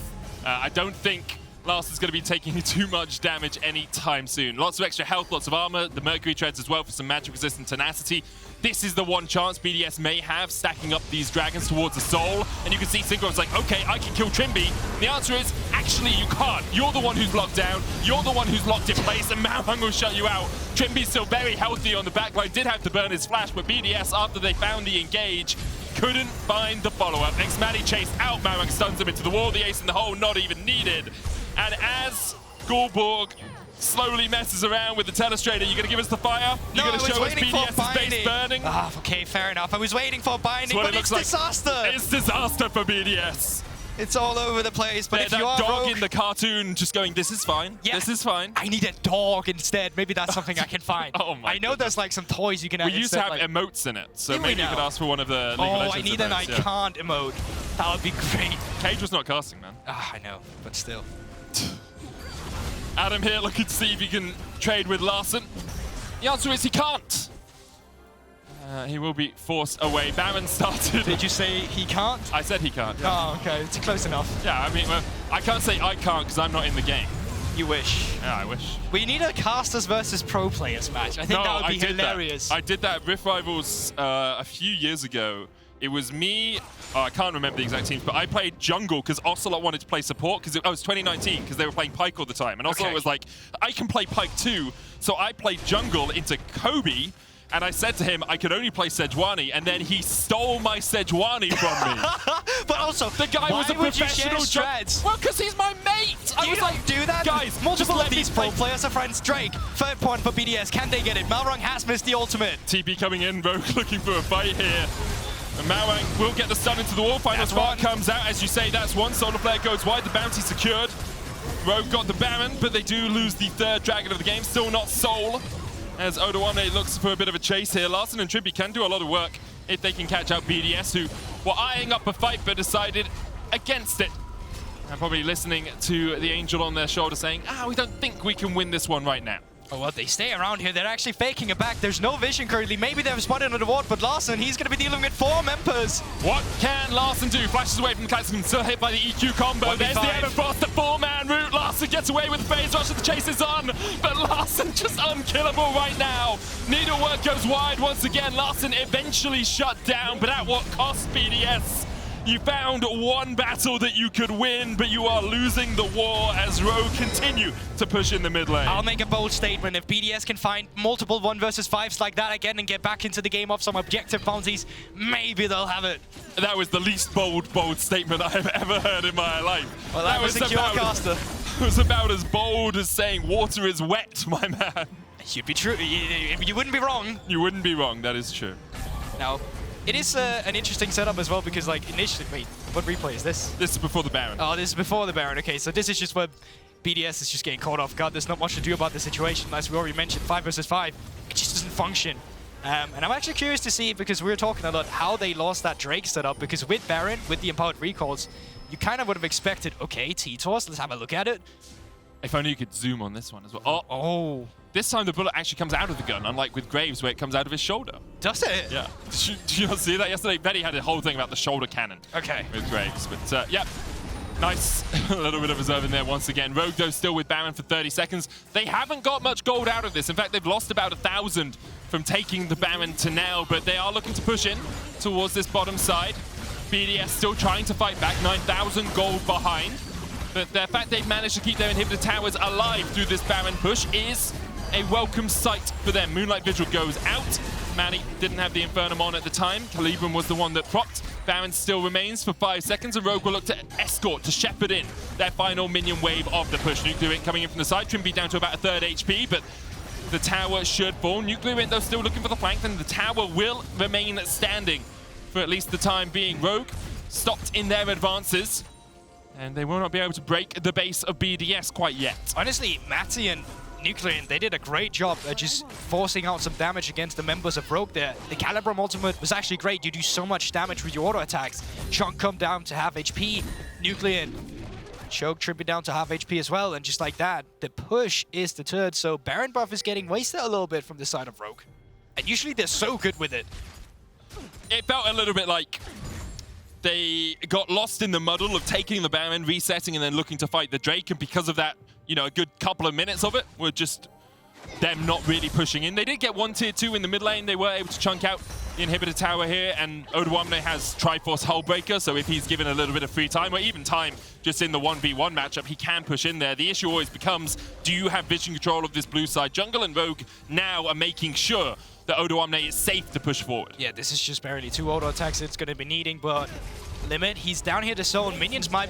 I don't think Larssen's going to be taking too much damage anytime soon. Lots of extra health, lots of armor, the Mercury Treads as well for some magic-resistant tenacity. This is the one chance BDS may have, stacking up these dragons towards the soul. And you can see Cinkrof's like, okay, I can kill Trymbi. And the answer is, actually, you can't. You're the one who's locked down. You're the one who's locked in place, and Malrang will shut you out. Trymbi's still very healthy on the backline, did have to burn his flash, but BDS, after they found the engage, couldn't find the follow-up. xMatty chased out, Malrang stuns him into the wall, the ace in the hole, not even needed. And as Guldborg slowly messes around with the Telestrator, you're going to give us the fire? You're going to show us BDS's base burning? Ah, okay, fair enough. I was waiting for binding, but it's disaster! It's disaster for BDS. It's all over the place, but if you are that dog Rogue, in the cartoon just going, this is fine, this is fine. I need a dog instead. Maybe that's something I can find. Oh my I know there's like some toys you can add. We used to have emotes in it, so maybe you could ask for one of the League of Legends I need an I can't emote. That would be great. Caedrel's not casting, man. Ah, I know, but still. Adam here looking to see if he can trade with Larssen. The answer is he can't. He will be forced away. Baron started. Did you say he can't? I said he can't. Yeah. Oh, okay. It's close enough. Yeah, I mean, well, I can't say I can't because I'm not in the game. You wish. Yeah, I wish. We need a casters versus pro players match. I think that would be hilarious. I did that at Rift Rivals a few years ago. It was me, I can't remember the exact teams, but I played jungle because Ocelot wanted to play support because it was 2019 because they were playing Pyke all the time. And Ocelot was like, I can play Pyke too. So I played jungle into Kobe. And I said to him, I could only play Sejuani, and then he stole my Sejuani from me. But also, the guy was a professional strats. Well, because he's my mate. I was like, do that? Guys, multiple of these pro players are friends. Drake, third point for BDS. Can they get it? Malrang has missed the ultimate. TP coming in, Rogue looking for a fight here. And Malrang will get the stun into the wall. Final spark comes out. As you say, that's one. Solar Flare goes wide. The bounty secured. Rogue got the Baron, but they do lose the third dragon of the game. Still not Soul. As Odoamne looks for a bit of a chase here. Larssen and Trymbi can do a lot of work if they can catch out BDS, who were eyeing up a fight but decided against it. And probably listening to the Angel on their shoulder saying, we don't think we can win this one right now. Oh, well, they stay around here. They're actually faking it back. There's no vision currently. Maybe they've spotted on the ward, but Larssen, he's going to be dealing with 4 members. What can Larssen do? Flashes away from the Caitlyn, still hit by the EQ combo. There's the Everfrost, the 4-man route. Larssen gets away with the phase rush, and the chase is on. But Larssen just unkillable right now. Needlework goes wide once again. Larssen eventually shut down, but at what cost, BDS? You found one battle that you could win, but you are losing the war as Rogue continue to push in the mid lane. I'll make a bold statement. If BDS can find multiple 1 versus 5s like that again and get back into the game off some objective bounties, maybe they'll have it. That was the least bold statement I have ever heard in my life. Well, that was a caster. It was about as bold as saying water is wet, my man. You'd be true. You wouldn't be wrong. You wouldn't be wrong. That is true. Now, it is an interesting setup as well because, like, initially, wait, what replay is this? This is before the Baron. Oh, this is before the Baron. Okay, so this is just where BDS is just getting caught off guard. There's not much to do about the situation. As we already mentioned, 5 versus 5, it just doesn't function. And I'm actually curious to see, because we were talking a lot, how they lost that Drake setup. Because with Baron, with the empowered recalls, you kind of would have expected, okay, T-Toss, let's have a look at it. If only you could zoom on this one as well. Oh. This time the bullet actually comes out of the gun, unlike with Graves where it comes out of his shoulder. Does it? Yeah. Did you not see that yesterday? Betty had a whole thing about the shoulder cannon. Okay. With Graves, but yeah. Nice. A little bit of reserve in there once again. Rogue, though, still with Baron for 30 seconds. They haven't got much gold out of this. In fact, they've lost about 1,000 from taking the Baron to now, but they are looking to push in towards this bottom side. BDS still trying to fight back, 9,000 gold behind. But the fact they've managed to keep their inhibitor towers alive through this Baron push is a welcome sight for them. Moonlight Vigil goes out. Manny didn't have the Infernum on at the time. Caedrel was the one that propped. Baron still remains for 5 seconds, and Rogue will look to escort, to shepherd in that final minion wave of the push. NUCLEARINT coming in from the side. Trymbi down to about 1/3 HP, but the tower should fall. NUCLEARINT, though, still looking for the flank, and the tower will remain standing for at least the time being. Rogue stopped in their advances, and they will not be able to break the base of BDS quite yet. Honestly, Matty and NUCLEARINT, they did a great job at just forcing out some damage against the members of Rogue there. The Calibrum ultimate was actually great. You do so much damage with your auto attacks. Chunk come down to half HP. NUCLEARINT, Sjokz Trymbi down to half HP as well, and just like that, the push is deterred. So Baron buff is getting wasted a little bit from the side of Rogue. And usually they're so good with it. It felt a little bit like they got lost in the muddle of taking the Baron, resetting, and then looking to fight the Drake, and because of that, you know, a good couple of minutes of it were just them not really pushing in. They did get 1 tier 2 in the mid lane. They were able to chunk out the inhibitor tower here, and Odoamne has Triforce Hullbreaker, so if he's given a little bit of free time, or even time just in the 1v1 matchup, he can push in there. The issue always becomes, do you have vision control of this blue side jungle? And Rogue now are making sure that Odoamne is safe to push forward. Yeah, this is just barely 2 auto attacks it's going to be needing, but Limit, he's down here to zone. Minions might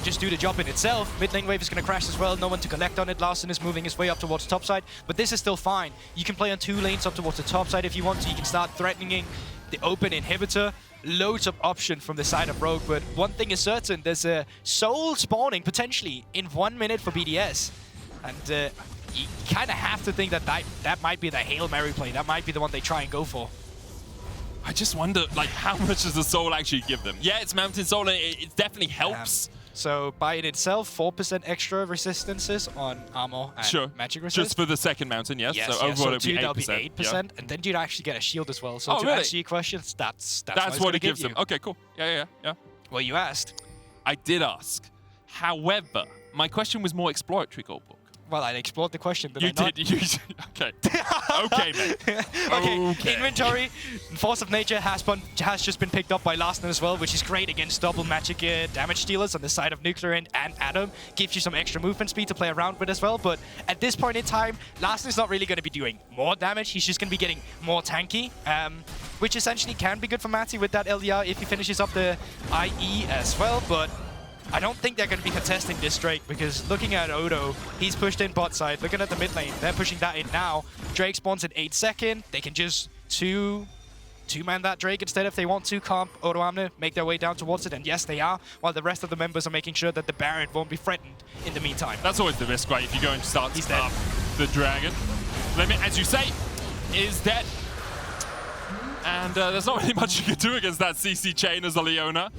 just do the job in itself. Mid lane wave is going to crash as well. No one to collect on it. Larssen is moving his way up towards the top side, but this is still fine. You can play on 2 lanes up towards the top side if you want to. You can start threatening the open inhibitor. Loads of options from the side of Rogue, but one thing is certain, there's a soul spawning potentially in 1 minute for BDS. And you kind of have to think that that might be the Hail Mary play. That might be the one they try and go for. I just wonder, like, how much does the soul actually give them? Yeah, it's Mountain Soul, and it definitely helps. So by in itself, 4% extra resistances on armor and magic resist. Just for the second mountain, yes. Yes, so overall it'll be 8%. That'll be 8%, yeah. and then you'd actually get a shield as well. So to really? answer your questions, that's what it gives them. Okay, cool. Yeah. Well, you asked. I did ask. However, my question was more exploratory, Guldborg. Well, I explored the question, but you did. Okay. Okay, mate. Okay. Inventory, Force of Nature has just been picked up by Larssen as well, which is great against double magic damage dealers on the side of NUCLEARINT and Adam. Gives you some extra movement speed to play around with as well, but at this point in time, Larssen is not really going to be doing more damage. He's just going to be getting more tanky, which essentially can be good for Matty with that LDR if he finishes up the IE as well, but I don't think they're going to be contesting this Drake, because looking at Odo, he's pushed in bot side. Looking at the mid lane, they're pushing that in now. Drake spawns in 8 seconds. They can just two-man that Drake instead if they want to. Comp Odoamne, make their way down towards it, and yes, they are, while the rest of the members are making sure that the Baron won't be threatened in the meantime. That's always the risk, right? If you go and start the dragon. Limit, as you say, is dead. And there's not really much you can do against that CC chain as a Leona.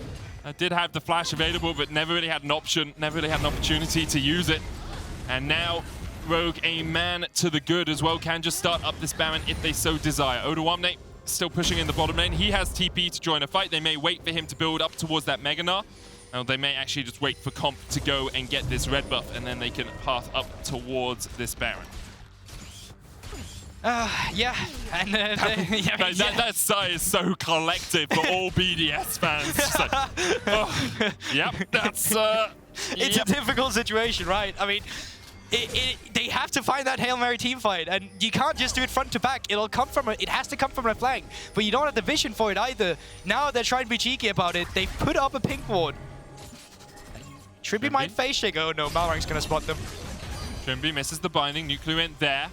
Did have the flash available, but never really had an option, never really had an opportunity to use it. And now Rogue, a man to the good as well, can just start up this Baron if they so desire. Odoamne still pushing in the bottom lane. He has TP to join a fight. They may wait for him to build up towards that Mega Gnar. They may actually just wait for Comp to go and get this red buff, and then they can path up towards this Baron. Yeah, and that sigh is so collective for all BDS fans. Just like, oh, yep, that's it's a difficult situation, right? I mean, they have to find that Hail Mary team fight, and you can't just do it front to back. It has to come from a flank, but you don't have the vision for it either. Now they're trying to be cheeky about it. They put up a pink ward. Trymbi might face shake. Oh no, Malrang's gonna spot them. Trymbi misses the binding. NUCLEARINT there.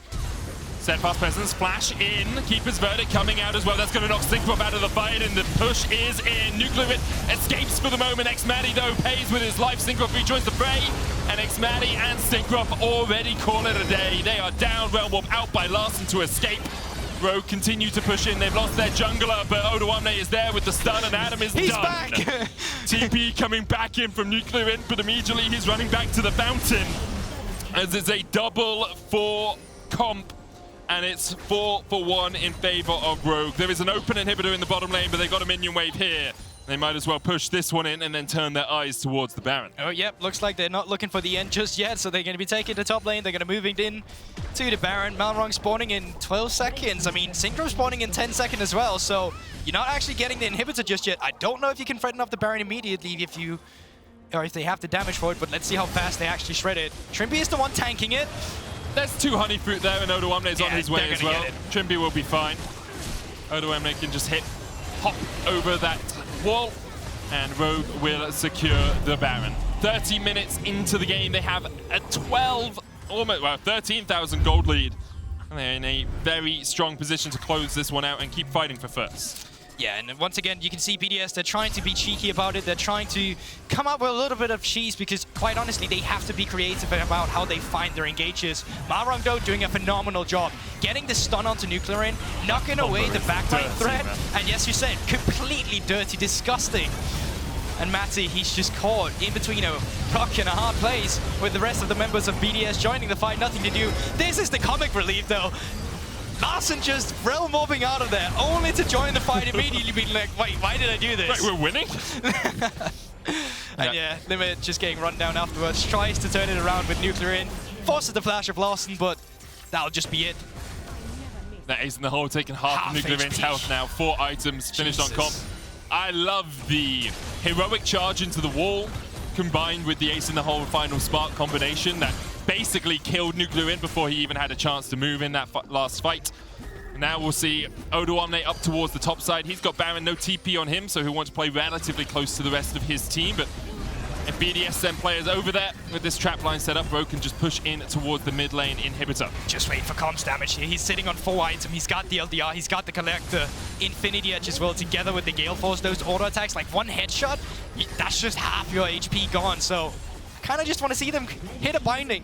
Steadfast presence, flash in. Keeper's verdict coming out as well. That's going to knock Cinkrof out of the fight, and the push is in. NUCLEARINT escapes for the moment. xMatty, though, pays with his life. Cinkrof rejoins the fray, and xMatty and Cinkrof already call it a day. They are down, Realm Warp out by Larssen to escape. Rogue continue to push in. They've lost their jungler, but Odoamne is there with the stun, and Adam is he's done. Back. TP coming back in from NUCLEARINT, but immediately he's running back to the fountain. As it's a double for Comp. And it's 4-for-1 in favor of Rogue. There is an open inhibitor in the bottom lane, but they got a minion wave here. They might as well push this one in and then turn their eyes towards the Baron. Oh, yep. Looks like they're not looking for the end just yet, so they're going to be taking the top lane. They're going to move it in to the Baron. Malrang spawning in 12 seconds. I mean, Cinkrof spawning in 10 seconds as well, so you're not actually getting the inhibitor just yet. I don't know if you can threaten off the Baron immediately if they have the damage for it, but let's see how fast they actually shred it. Trymbi is the one tanking it. There's 2 honey fruit there, and Odoamne is on his way as well. Trymbi will be fine. Odoamne can just hop over that wall, and Rogue will secure the Baron. 30 minutes into the game, they have a 13,000 gold lead. And they're in a very strong position to close this one out and keep fighting for first. Yeah, and once again, you can see BDS, they're trying to be cheeky about it. They're trying to come up with a little bit of cheese because, quite honestly, they have to be creative about how they find their engages. Malrang, though, doing a phenomenal job. Getting the stun onto NUCLEARINT, knocking away the backline threat. And yes, you said, completely dirty, disgusting. And Matty, he's just caught in between a rock and a hard place with the rest of the members of BDS joining the fight, nothing to do. This is the comic relief, though. Larssen just realm warping out of there, only to join the fight immediately, being like, wait, why did I do this? Wait, we're winning? And yeah, Limit just getting run down afterwards, tries to turn it around with NUCLEARINT, forces the flash of Larssen, but that'll just be it. That ace in the hole taking half of NUCLEARINT's health now. 4 items finished on Comp. I love the heroic charge into the wall, combined with the ace in the hole final spark combination that basically killed NUCLEARINT before he even had a chance to move in that last fight. Now we'll see Odoamne up towards the top side. He's got Baron, no TP on him, so he'll want to play relatively close to the rest of his team. But if BDS send players over there with this trap line set up, Rogue can just push in towards the mid lane inhibitor. Just wait for Comp's damage here. He's sitting on 4 items. He's got the LDR, he's got the Collector, Infinity Edge as well, together with the Gale Force. Those auto attacks, like 1 headshot, that's just half your HP gone. So kind of just want to see them hit a binding.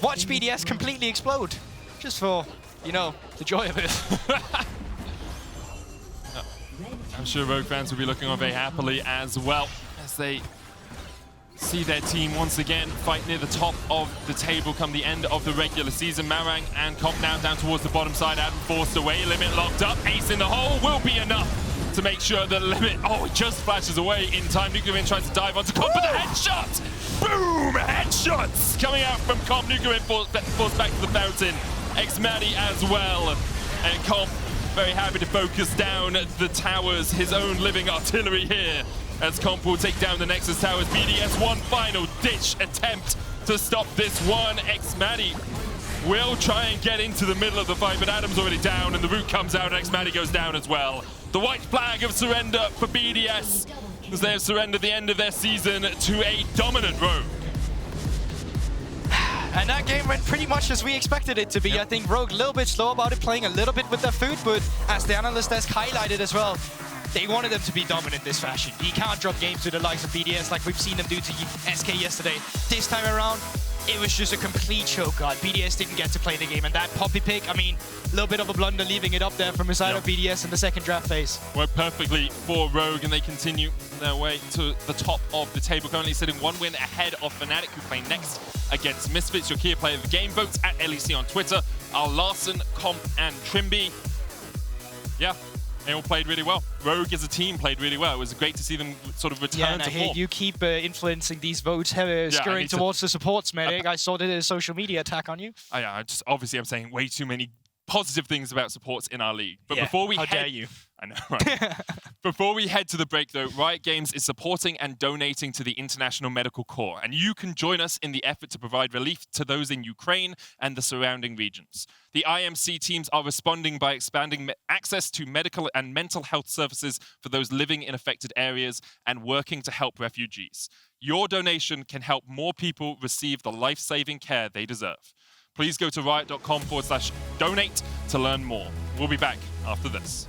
Watch BDS completely explode. Just for, you know, the joy of it. I'm sure Rogue fans will be looking on very happily as well as they see their team once again fight near the top of the table come the end of the regular season. Malrang and Comp now down towards the bottom side. Adam forced away, Limit locked up. Ace in the hole will be enough to make sure that Limit, oh, it just flashes away in time. NUCLEARINT tries to dive onto Comp, but the headshot! Boom! Headshots coming out from Comp. NUCLEARINT forced back to the fountain. xMatty as well. And Comp very happy to focus down the towers, his own living artillery here, as Comp will take down the Nexus towers. BDS one final ditch attempt to stop this one. xMatty will try and get into the middle of the fight, but Adam's already down and the root comes out and xMatty goes down as well. The white flag of surrender for BDS as they have surrendered the end of their season to a dominant Rogue. And that game went pretty much as we expected it to be. Yep. I think Rogue a little bit slow about it, playing a little bit with their food, but as the Analyst has highlighted as well, they wanted them to be dominant this fashion. You can't drop games to the likes of BDS like we've seen them do to SK yesterday. This time around, it was just a complete choke guard. BDS didn't get to play the game, and that poppy pick, I mean, a little bit of a blunder leaving it up there from the side of BDS in the second draft phase. Worked perfectly for Rogue, and they continue their way to the top of the table, currently sitting 1 win ahead of Fnatic, who play next against Misfits. Your key player of the game, votes at LEC on Twitter are Larssen, Comp, and Trymbi. Yeah, they all played really well. Rogue as a team played really well. It was great to see them sort of return to form. You keep influencing these votes, scurrying towards the supports, medic. I saw the social media attack on you. Oh, yeah, obviously I'm saying way too many positive things about supports in our league. But before we how dare you? I know, right? Before we head to the break, though, Riot Games is supporting and donating to the International Medical Corps, and you can join us in the effort to provide relief to those in Ukraine and the surrounding regions. The IMC teams are responding by expanding access to medical and mental health services for those living in affected areas and working to help refugees. Your donation can help more people receive the life-saving care they deserve. Please go to riot.com/donate to learn more. We'll be back after this.